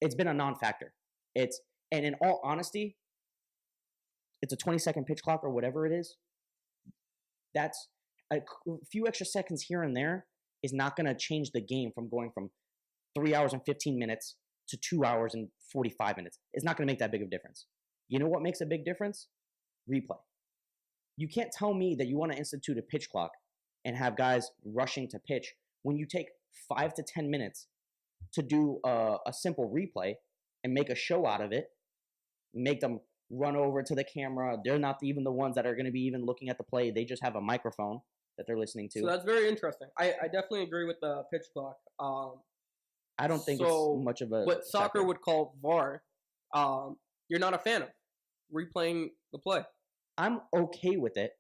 A: it's been a non-factor. And in all honesty, it's a 20-second pitch clock or whatever it is. That's a few extra seconds here and there is not going to change the game from going from 3 hours and 15 minutes to 2 hours and 45 minutes. It's not going to make that big of a difference. You know what makes a big difference? Replay. You can't tell me that you want to institute a pitch clock and have guys rushing to pitch when you take 5 to 10 minutes to do a simple replay and make a show out of it, make them run over to the camera. They're not even the ones that are going to be even looking at the play. They just have a microphone that they're listening to.
B: So that's very interesting. I definitely agree with the pitch clock.
A: I don't think it's much of a
B: what soccer
A: factor.
B: would call VAR. You're not a fan of replaying the play.
A: I'm okay with it.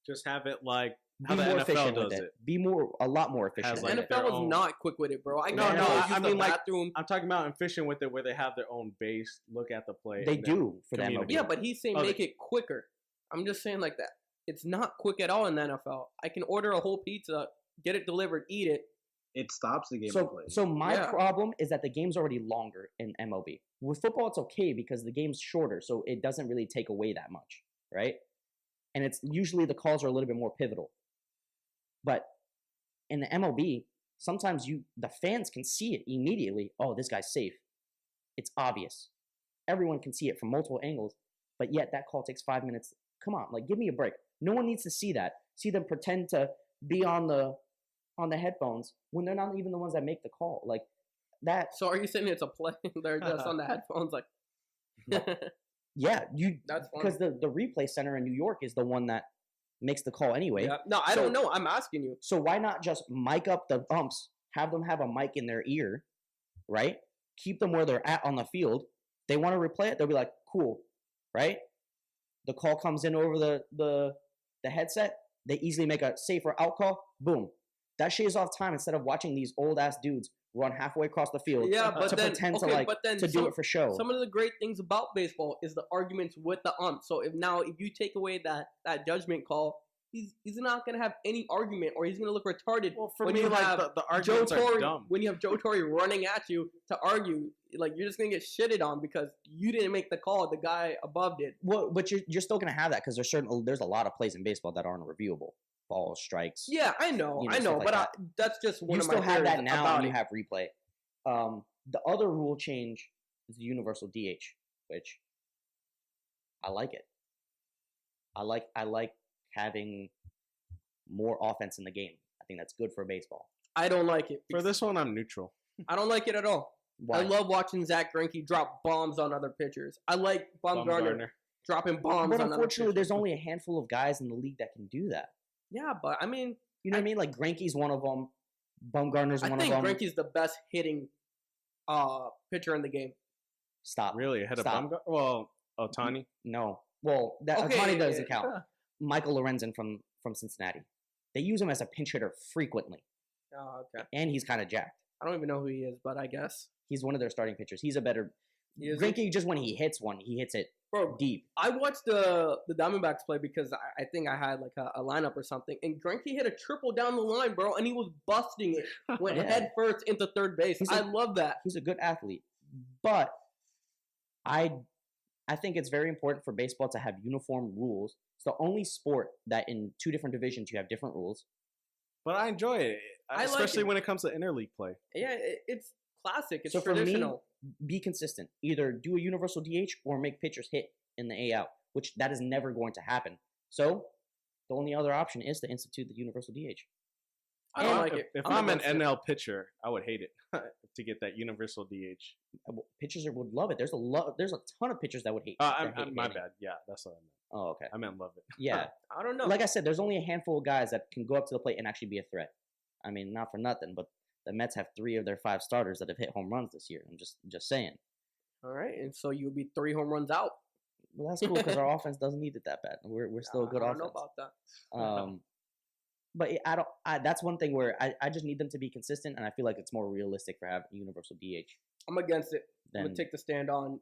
C: Just have it like
A: Be
C: how the
A: more
C: NFL
A: efficient
C: does
A: with it.
C: it.
A: Be a lot more efficient.
C: Has,
A: with
C: like,
A: it.
C: their
B: NFL was
C: own-
B: not quick with it, bro. I
A: No,
B: got
A: no,
C: I mean, like,
B: bathroom.
C: I'm talking about efficient with it, where they have their own base, look at the play.
A: They
C: and then
A: do for the MLB.
C: communicate.
B: Yeah, but he's saying
C: Oh,
B: make it quicker. I'm just saying like that. It's not quick at all in the NFL. I can order a whole pizza, get it delivered, eat it.
D: It stops the game of
A: So,
D: play.
A: so my
B: Yeah.
A: problem is that the game's already longer in MLB. With football, it's okay because the game's shorter, so it doesn't really take away that much, right? And it's usually the calls are a little bit more pivotal. But in the MLB, sometimes the fans can see it immediately. Oh, this guy's safe. It's obvious. Everyone can see it from multiple angles, but yet that call takes 5 minutes. Come on, like give me a break. No one needs to see that. See them pretend to be on the headphones when they're not even the ones that make the call. Like that.
B: So are you saying it's a play? They're just on the headphones, like.
A: Yeah,
B: That's funny.
A: because the replay center in New York is the one that makes the call anyway.
B: Yeah. No, I
A: So-
B: don't know. I'm asking you.
A: So why not just mic up the umps, have them have a mic in their ear, right? Keep them where they're at on the field. They want to replay it, they'll be like, cool, right? The call comes in over the headset. They easily make a safer out call. Boom. That shaves off time instead of watching these old ass dudes run halfway across the field
B: Yeah, but
A: to
B: then
A: pretend
B: okay, but then
A: to do it for show.
B: Some of the great things about baseball is the arguments with the ump. So if you take away that judgment call, he's not gonna have any argument, or he's gonna look retarded.
C: Well, for
B: when
C: me,
B: you
C: like
B: have
C: the
B: Joe
C: arguments are
B: Torre,
C: dumb.
B: when you have Joe Torre running at you to argue, like you're just gonna get shitted on because you didn't make the call, the guy above did.
A: Well, but you're still gonna have that because there's a lot of plays in baseball that aren't reviewable. Balls, strikes.
B: Yeah, I know,
A: stuff like
B: but
A: that.
B: that's just one
A: You
B: of my
A: still have that
B: theories
A: now,
B: about
A: and you
B: it.
A: have replay. The other rule change is the universal DH, which I like it. I like having more offense in the game. I think that's good for baseball.
B: I don't like it.
C: For this one, I'm neutral.
B: I don't like it at all.
A: Why?
B: I love watching Zach Greinke drop bombs on other pitchers. I like Bumgarner dropping bombs
A: But
B: on other
A: unfortunately,
B: pitchers.
A: there's only a handful of guys in the league that can do that.
B: Yeah, but I mean,
A: You know what I mean? Like Greinke's one of them. Bumgarner's
B: I
A: one
B: think
A: of them.
B: Greinke's the best hitting pitcher in the game.
A: Stop.
C: Really ahead
A: Stop.
C: of Bumgarner? Well, Ohtani.
A: No. Well, that
B: Okay,
A: Ohtani doesn't count. Michael Lorenzen from Cincinnati. They use him as a pinch hitter frequently,
B: Oh, okay.
A: and he's kind of jacked.
B: I don't even know who he is, but I guess.
A: He's one of their starting pitchers. He's a better.
B: He is-
A: Greinke, just when he hits one, he hits it
B: Bro,
A: deep.
B: I watched the Diamondbacks play because I think I had like a lineup or something, and Greinke hit a triple down the line, bro, and he was busting it. Went
A: Yeah.
B: head first into third base.
A: He's
B: I
A: a-
B: love that.
A: He's a good athlete, but I think it's very important for baseball to have uniform rules. It's the only sport that in two different divisions you have different rules.
C: But I enjoy it,
B: I like
C: especially
B: it.
C: when it comes to interleague play.
B: Yeah, it's classic. It's
A: So for me,
B: traditional.
A: Be consistent. Either do a universal DH or make pitchers hit in the A out, which that is never going to happen. So the only other option is to institute the universal DH.
B: I don't like it.
C: If
B: I'm
C: I'm an
B: against it.
C: NL pitcher, I would hate it to get that universal DH.
A: Pitchers would love it. There's a ton of pitchers that would hate.
C: I'm
A: that hate
C: my
A: hitting.
C: bad. Yeah, that's what I meant.
A: Oh, okay.
C: I meant love it.
A: Yeah.
B: I don't know.
A: Like I said, there's only a handful of guys that can go up to the plate and actually be a threat. I mean, not for nothing, but the Mets have 3 of their 5 starters that have hit home runs this year. I'm just saying.
B: All right, and so you'll be 3 home runs out.
A: Well, that's cool because our offense doesn't need it that bad. We're still a good
B: I
A: offense.
B: don't know about that.
A: But I don't. That's one thing where I just need them to be consistent, and I feel like it's more realistic for having universal DH.
B: I'm against it. I'm gonna take the stand on.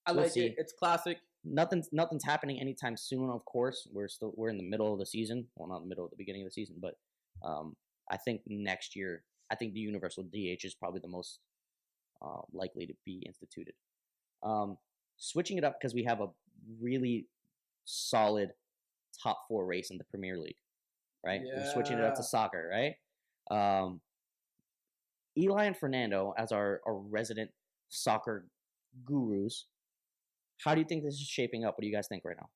B: I
A: We'll
B: like
A: see.
B: it. It's classic.
A: Nothing's happening anytime soon. Of course, we're in the middle of the season. Well, not the middle of the beginning of the season, but I think next year, I think the universal DH is probably the most likely to be instituted. Switching it up because we have a really solid top 4 race in the Premier League, right? We're switching it up to
B: Yeah.
A: soccer, right? Eli and Fernando, as our resident soccer gurus, how do you think this is shaping up? What do you guys think right now?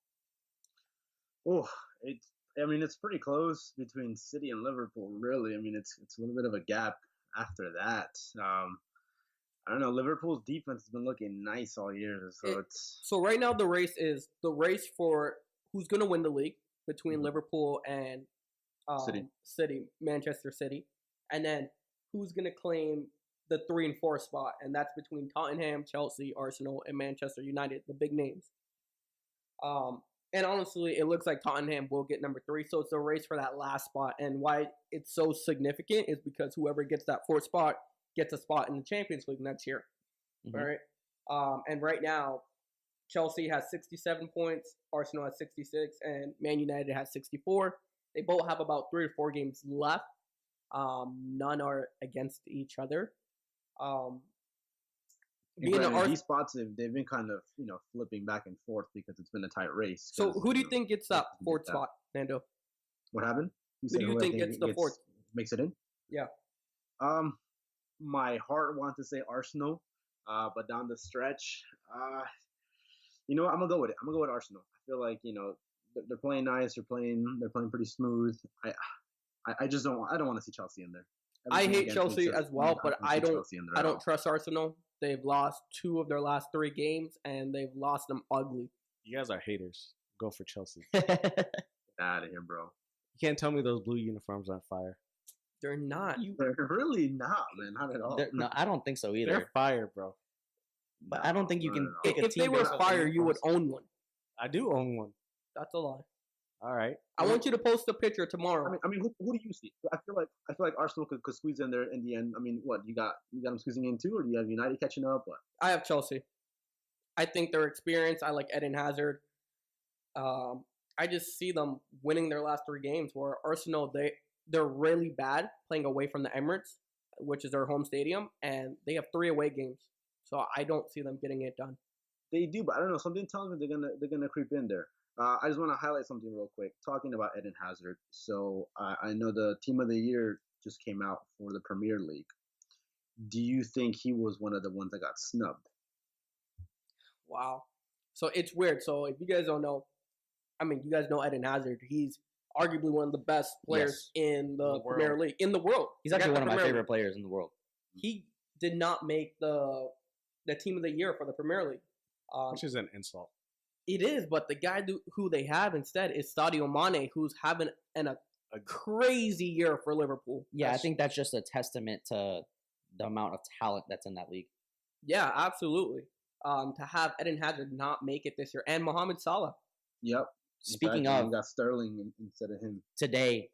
D: Oh, it's pretty close between City and Liverpool. Really, I mean, it's a little bit of a gap after that. I don't know. Liverpool's defense has been looking nice all year, so it's
B: So right now the race is the race for who's gonna win the league between Liverpool and
D: City.
B: Manchester City, and then who's gonna claim the 3 and 4 spot, and that's between Tottenham, Chelsea, Arsenal, and Manchester United, the big names. And honestly, it looks like Tottenham will get number 3, so it's a race for that last spot. And why it's so significant is because whoever gets that 4th spot gets a spot in the Champions League next year, right? And right now, Chelsea has 67 points, Arsenal has 66, and Man United has 64. They both have about 3 or 4 games left. None are against each other.
D: these spots they've been kind of flipping back and forth because it's been a tight race.
B: So who do you think gets that 4th spot, Nando?
D: What happened?
B: Who do you think gets the 4th?
D: Makes it in?
B: Yeah.
D: My heart wants to say Arsenal, but down the stretch, I'm gonna go with it. I'm gonna go with Arsenal. I feel like they're playing nice. They're playing pretty smooth. I just don't want to see Chelsea in there.
B: I hate Chelsea as well, but I don't trust Arsenal. They've lost 2 of their last 3 games, and they've lost them ugly.
C: You guys are haters. Go for Chelsea.
D: Get out of here, bro.
C: You can't tell me those blue uniforms aren't fire.
B: They're not.
D: They're really not, man. Not at all.
A: No, I don't think so either.
C: They're fire, bro.
A: But I don't think you can pick a
B: If
A: team
B: they were
A: based off
B: fire,
A: the
B: you would
A: uniforms.
B: own one.
C: I do own one.
B: That's a lie.
C: All right.
B: I want you to post a picture tomorrow.
D: I mean, who do you see? I feel like Arsenal could squeeze in there in the end. I mean, what you got them squeezing in too, or do you have United catching up? What?
B: I have Chelsea. I think their experience. I like Eden Hazard. I just see them winning their last 3 games. Where Arsenal, they're really bad playing away from the Emirates, which is their home stadium, and they have 3 away games. So I don't see them getting it done.
D: They do, but I don't know. Something tells me they're gonna creep in there. I just want to highlight something real quick. Talking about Eden Hazard. So I know the Team of the Year just came out for the Premier League. Do you think he was one of the ones that got snubbed?
B: Wow. So it's weird. So if you guys don't know, I mean, you guys know Eden Hazard. He's arguably one of the best players in the Premier League, in the world.
A: He's actually one of my favorite players in the world.
B: He did not make the Team of the Year for the Premier League.
C: Which is an insult.
B: It is, but the guy who they have instead is Sadio Mane, who's having a crazy year for Liverpool.
A: Yeah, I think that's just a testament to the amount of talent that's in that league.
B: Yeah, absolutely. To have Eden Hazard not make it this year, and Mohamed Salah.
D: Yep.
A: Speaking of,
D: we got Sterling instead of him
A: today,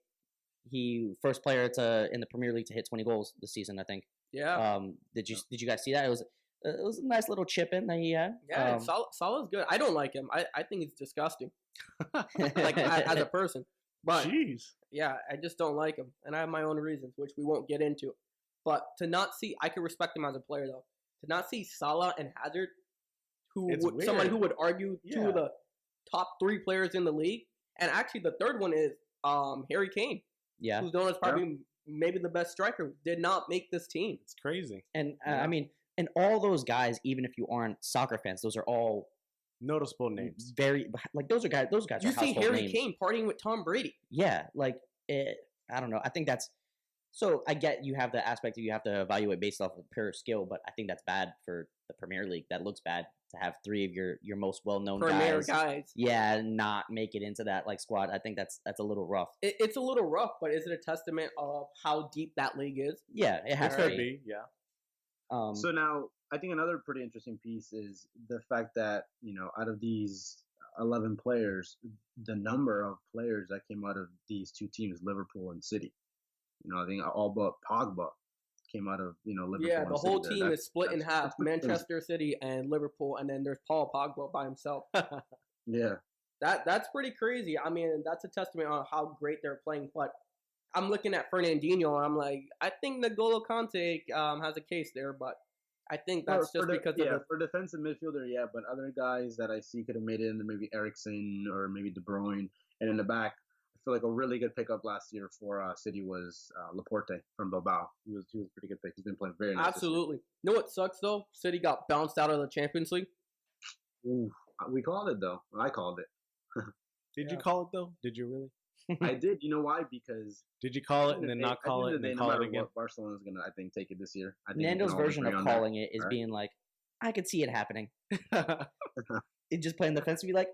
A: he first player in the Premier League to hit 20 goals this season, I think.
B: Yeah.
A: Did you guys see that? It was a nice little chip in that he had.
B: Yeah, Salah's good. I don't like him. I think he's disgusting. Like as a person. But
C: jeez.
B: Yeah, I just don't like him, and I have my own reasons, which we won't get into. But to not see, I can respect him as a player though. To not see Salah and Hazard, someone who would argue 2 of the top 3 players in the league, and actually the third one is Harry Kane.
A: Yeah,
B: who's known as probably maybe the best striker, did not make this team.
C: It's crazy.
A: And I mean, and all those guys, even if you aren't soccer fans, those are all
C: noticeable names.
A: Very like those guys.
B: You
A: are
B: see Harry
A: names.
B: Kane partying with Tom Brady.
A: Yeah, like I don't know. I think that's so. I get you have the aspect that you have to evaluate based off of pure skill, but I think that's bad for the Premier League. That looks bad to have 3 of your most well known
B: guys.
A: Yeah, not make it into that like squad. I think that's a little rough.
B: It's a little rough, but is it a testament of how deep that league is?
A: Yeah, it has to be.
C: Yeah.
D: So now, I think another pretty interesting piece is the fact that out of these 11 players, the number of players that came out of these two teams, Liverpool and City. I think all but Pogba came out of Liverpool.
B: Yeah, the whole
D: City
B: team is split in half:
D: that's
B: Manchester City and Liverpool, and then there's Paul Pogba by himself.
D: Yeah,
B: That's pretty crazy. I mean, that's a testament on how great they're playing. But I'm looking at Fernandinho, and I'm like, I think N'Golo Kante has a case there, but I think that's just because of
D: for defensive midfielder, yeah. But other guys that I see could have made it in, maybe Eriksen or maybe De Bruyne, and in the back, I feel like a really good pickup last year for City was Laporte from Bilbao. He was a pretty good pick. He's been playing very nice.
B: Absolutely. You know what sucks though? City got bounced out of the Champions League.
D: Ooh, we called it though. I called it.
C: Did you call it though? Did you really?
D: I did. You know why? Because
C: did you call it and then not call it and then call it again?
D: Barcelona's gonna, I think, take it this year. I think
A: Nando's version of calling it is being like, I could see it happening. It just playing the fence and be like,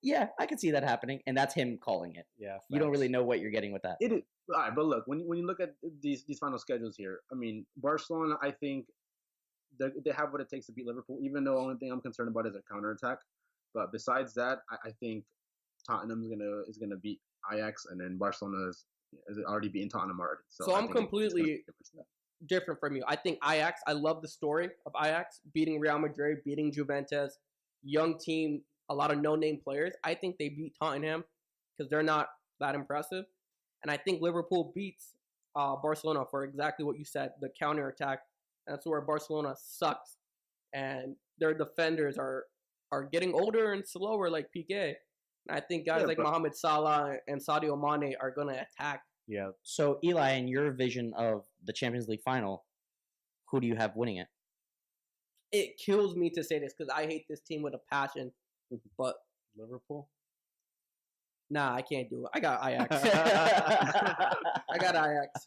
A: yeah, I could see that happening, and that's him calling it.
C: Yeah, facts.
A: You don't really know what you're getting with that.
D: It is. All right, but look, when you look at these final schedules here, I mean, Barcelona, I think they have what it takes to beat Liverpool. Even though the only thing I'm concerned about is a counterattack. But besides that, I think Tottenham is gonna beat Ajax, and then Barcelona is already beaten Tottenham already.
B: So I'm completely different from you. I think Ajax. I love the story of Ajax beating Real Madrid, beating Juventus, young team, a lot of no-name players. I think they beat Tottenham because they're not that impressive, and I think Liverpool beats Barcelona for exactly what you said, the counterattack. That's where Barcelona sucks, and their defenders are getting older and slower, like Piqué. I think guys like Mohamed Salah and Sadio Mane are going to attack.
C: Yeah.
A: So, Eli, in your vision of the Champions League final, who do you have winning it?
B: It kills me to say this because I hate this team with a passion, but
C: Liverpool?
B: Nah, I can't do it. I got Ajax. I got Ajax.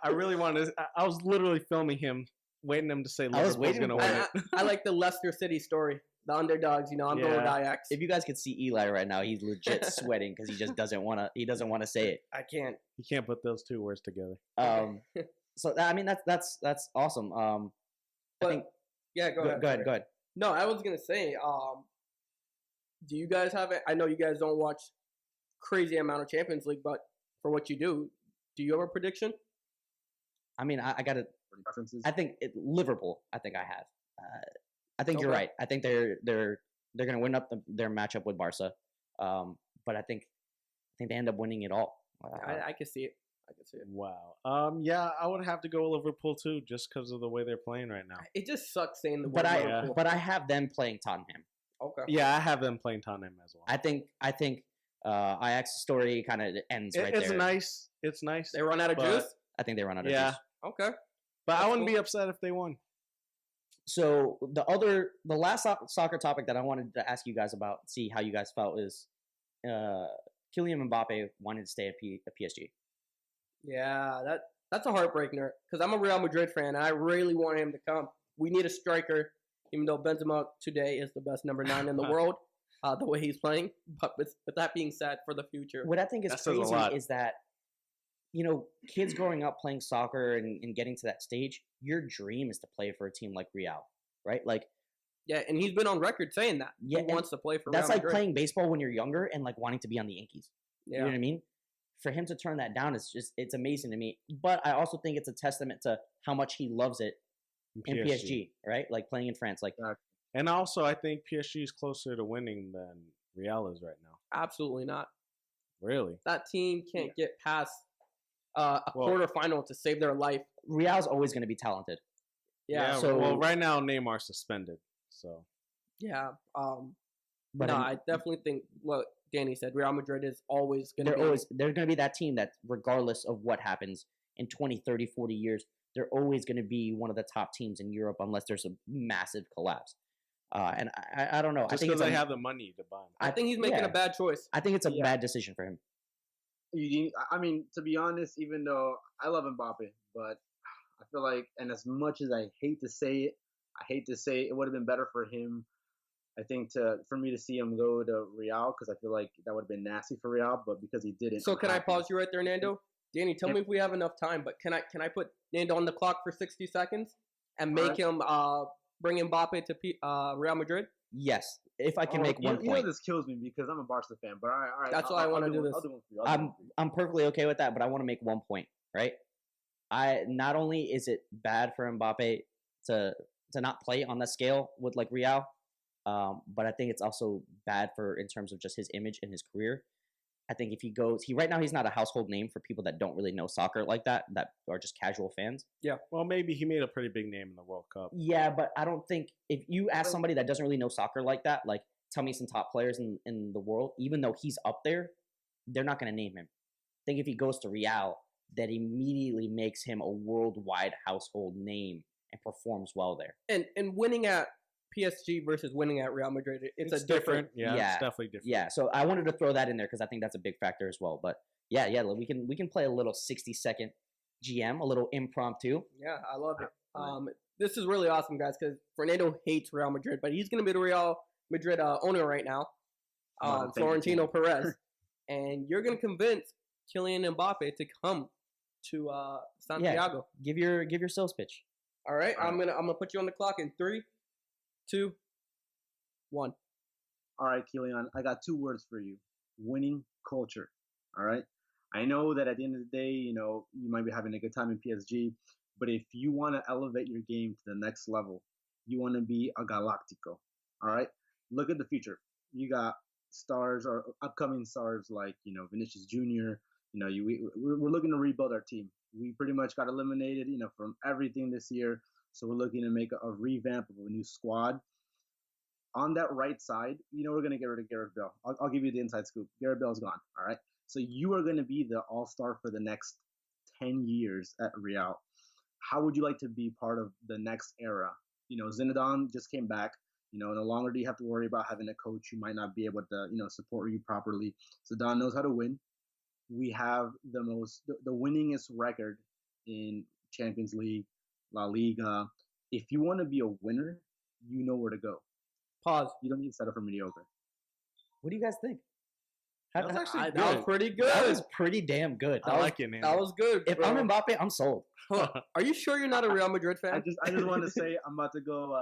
C: I really wanted to. I was literally filming him, waiting him to say Liverpool's going to win it.
B: I like the Leicester City story. The underdogs, I'm going with Ajax.
A: If you guys could see Eli right now, he's legit sweating because he just doesn't want to. He doesn't want to say it.
B: I can't.
C: You can't put those two words together.
A: So I mean that's awesome.
B: But,
A: I think.
B: Yeah, go ahead.
A: Go ahead.
B: No, I was gonna say. Do you guys have it? I know you guys don't watch crazy amount of Champions League, but for what you do you have a prediction?
A: I mean, I got it. I think Liverpool. I think I have. I think you're right. I think they're going to win up their matchup with Barca, but I think they end up winning it all.
B: I can see it.
C: Wow. Yeah, I would have to go Liverpool too, just because of the way they're playing right now.
B: It just sucks saying the
A: word
B: Liverpool.
A: But I have them playing Tottenham.
B: Okay.
C: Yeah, I have them playing Tottenham as well.
A: I think Ajax's story kind of ends right there.
C: It's nice.
B: They run out of juice?
A: I think they run out of juice.
B: Okay.
C: But I wouldn't be upset if they won.
A: So the last soccer topic that I wanted to ask you guys about, see how you guys felt, is Kylian Mbappe wanted to stay at PSG.
B: Yeah, that's a heartbreaker because I'm a Real Madrid fan and I really want him to come. We need a striker, even though Benzema today is the best number 9 in the world, the way he's playing. But with that being said, for the future,
A: what I think is crazy is that kids growing up playing soccer and getting to that stage, your dream is to play for a team like Real, right? Like,
B: yeah, and he's been on record saying that he wants to play for.
A: That's
B: Real
A: like
B: Madrid.
A: playing baseball when you're younger and like wanting to be on the Yankees.
B: Yeah.
A: You know what I mean? For him to turn that down it's amazing to me. But I also think it's a testament to how much he loves it in PSG, right? Like playing in France, like.
C: And also, I think PSG is closer to winning than Real is right now.
B: Absolutely not.
C: Really?
B: That team can't get past a quarterfinal to save their life.
A: Real's always going to be talented.
C: Yeah. So right now Neymar's suspended. So.
B: Yeah. But I definitely think what Danny said. Real Madrid is always going to be.
A: They're going to be that team that, regardless of what happens in 20, 30, 40 years, they're always going to be one of the top teams in Europe unless there's a massive collapse. And I don't know.
C: Just because they have the money to buy him.
B: I think he's making a bad choice.
A: I think it's a bad decision for him.
D: I mean, to be honest, even though I love Mbappe, but I feel like, and as much as I hate to say it, it would have been better for him, I think, for me to see him go to Real, because I feel like that would have been nasty for Real, but because he didn't.
B: So can I pause you right there, Nando? Danny, tell me if we have enough time, but can I put Nando on the clock for 60 seconds and make him bring Mbappe to Real Madrid?
A: Yes. if I can make one
D: You know
A: point,
D: this kills me because I'm a Barca fan, but all right.
B: That's why I want to do this.
D: I'll do one for you. I'll do one for you.
A: I'm perfectly okay with that, but I want to make one point, right? Not only is it bad for Mbappe to not play on that scale with like Real, but I think it's also bad for in terms of just his image and his career. I think if he goes, right now he's not a household name for people that don't really know soccer like that are just casual fans.
C: Yeah. Well, maybe he made a pretty big name in the World Cup.
A: Yeah, but I don't think if you ask somebody that doesn't really know soccer like that, like tell me some top players in the world, even though he's up there, they're not going to name him. I think if he goes to Real, that immediately makes him a worldwide household name and performs well there.
B: And winning at PSG versus winning at Real Madrid, it's a different.
C: Yeah, it's definitely different.
A: Yeah, so I wanted to throw that in there because I think that's a big factor as well. But yeah, we can play a little 60-second GM, a little impromptu.
B: Yeah, I love it. This is really awesome, guys, because Fernando hates Real Madrid, but he's going to be the Real Madrid owner right now, Florentino Perez, and you're going to convince Kylian Mbappe to come to Santiago.
A: Yeah, give your sales pitch.
B: All right, I'm gonna put you on the clock in 3, 2, 1.
D: All right, Kylian, I got 2 words for you: winning culture. All right. I know that at the end of the day, you might be having a good time in PSG, but if you want to elevate your game to the next level, you want to be a Galactico. All right. Look at the future. You got stars or upcoming stars like Vinicius Jr. We're looking to rebuild our team. We pretty much got eliminated, from everything this year. So we're looking to make a revamp of a new squad. On that right side, we're going to get rid of Gareth Bale. I'll give you the inside scoop. Gareth Bale's gone. All right. So you are going to be the all-star for the next 10 years at Real. How would you like to be part of the next era? Zinedine just came back. No longer do you have to worry about having a coach who might not be able to, support you properly. Zidane knows how to win. We have the winningest record in Champions League, La Liga. If you want to be a winner, you know where to go.
B: Pause.
D: You don't need to settle for mediocre.
A: What do you guys think?
C: That was actually good.
B: That was pretty good.
A: That was pretty damn good.
C: I like it, man.
B: That was good.
A: If
B: bro.
A: I'm Mbappe, I'm sold.
B: Are you sure you're not a Real Madrid fan?
D: I just want to say I'm about to go,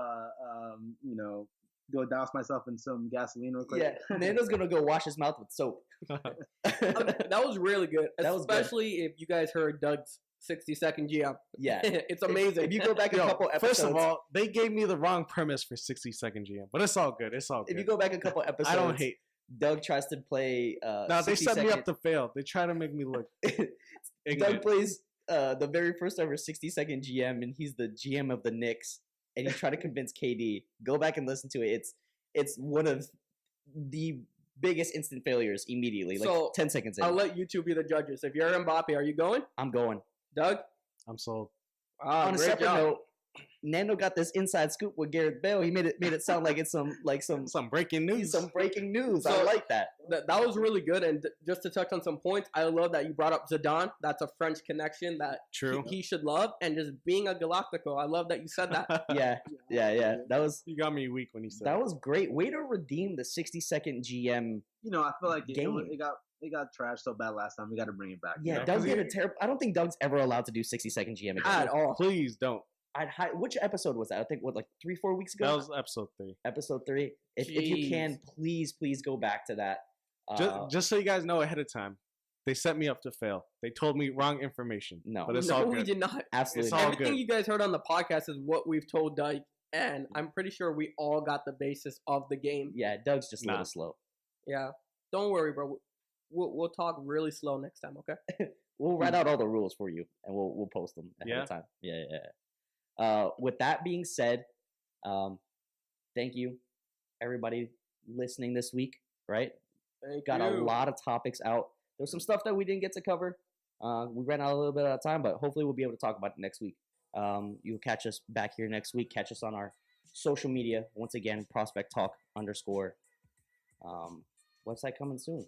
D: go douse myself in some gasoline real quick.
A: Yeah, Nando's gonna go wash his mouth with soap.
B: That was really good, especially if you guys heard Doug's 60-second GM.
A: Yeah,
B: it's amazing.
A: If you go back a couple episodes,
C: first of all, they gave me the wrong premise for 60-second GM, but it's all good. It's all good.
A: If you go back a couple episodes,
C: I don't hate.
A: Doug tries to play.
C: No, they set me up to fail. They try to make me look.
A: Doug plays the very first ever 60-second GM, and he's the GM of the Knicks, and he tried to convince KD. Go back and listen to it. It's one of the biggest instant failures immediately, like 10 seconds in.
B: I'll let you two be the judges. If you're Mbappe, are you going?
A: I'm going.
B: Doug?
C: I'm sold.
A: On a separate note, Nando got this inside scoop with Gareth Bale. He made it sound like it's some
C: breaking news.
A: Some breaking news.
B: So,
A: I like that.
B: That was really good. And just to touch on some points, I love that you brought up Zidane. That's a French connection that he should love. And just being a Galactico, I love that you said that.
A: Yeah. That was.
C: You got me weak when you said
A: that. Was great. Way to redeem the 60-second GM.
D: I feel like it got trashed so bad last time. We got to bring it back.
A: Yeah, Doug did a terrible. I don't think Doug's ever allowed to do 60-second GM again.
B: At all.
C: Please don't.
A: Which episode was that? I think like 3-4 weeks ago.
C: That was episode 3.
A: Episode 3. If you can, please go back to that.
C: Just so you guys know ahead of time, they set me up to fail. They told me wrong information.
A: No,
C: but it's all good.
B: We did not.
A: Absolutely,
C: it's all
B: everything
C: good.
B: You guys heard on the podcast is what we've told Doug, and I'm pretty sure we all got the basis of the game.
A: Yeah, Doug's just a little slow.
B: Yeah, don't worry, bro. We'll talk really slow next time, okay?
A: We'll write out all the rules for you, and we'll post them ahead of time. Yeah. With that being said, thank you, everybody listening this week. Right? Got a lot of topics out. There's some stuff that we didn't get to cover. We ran out a little bit of time, but hopefully we'll be able to talk about it next week. You'll catch us back here next week. Catch us on our social media. Once again, Prospect Talk _. Website coming soon.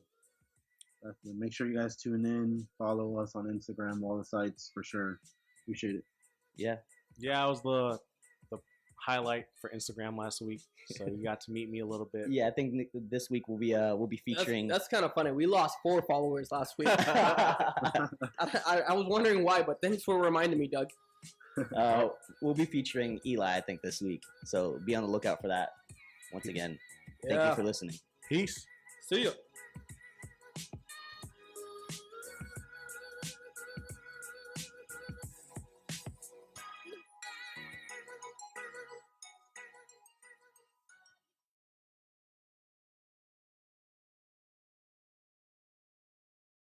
D: Definitely. Make sure you guys tune in. Follow us on Instagram, all the sites for sure. Appreciate it.
C: Yeah, I was the highlight for Instagram last week, so you got to meet me a little bit.
A: Yeah, I think this week we'll be featuring.
B: That's kind of funny. We lost 4 followers last week. I was wondering why, but thanks for reminding me, Doug.
A: We'll be featuring Eli, I think, this week, so be on the lookout for that. Once again, Thank you for listening.
C: Peace.
B: See ya.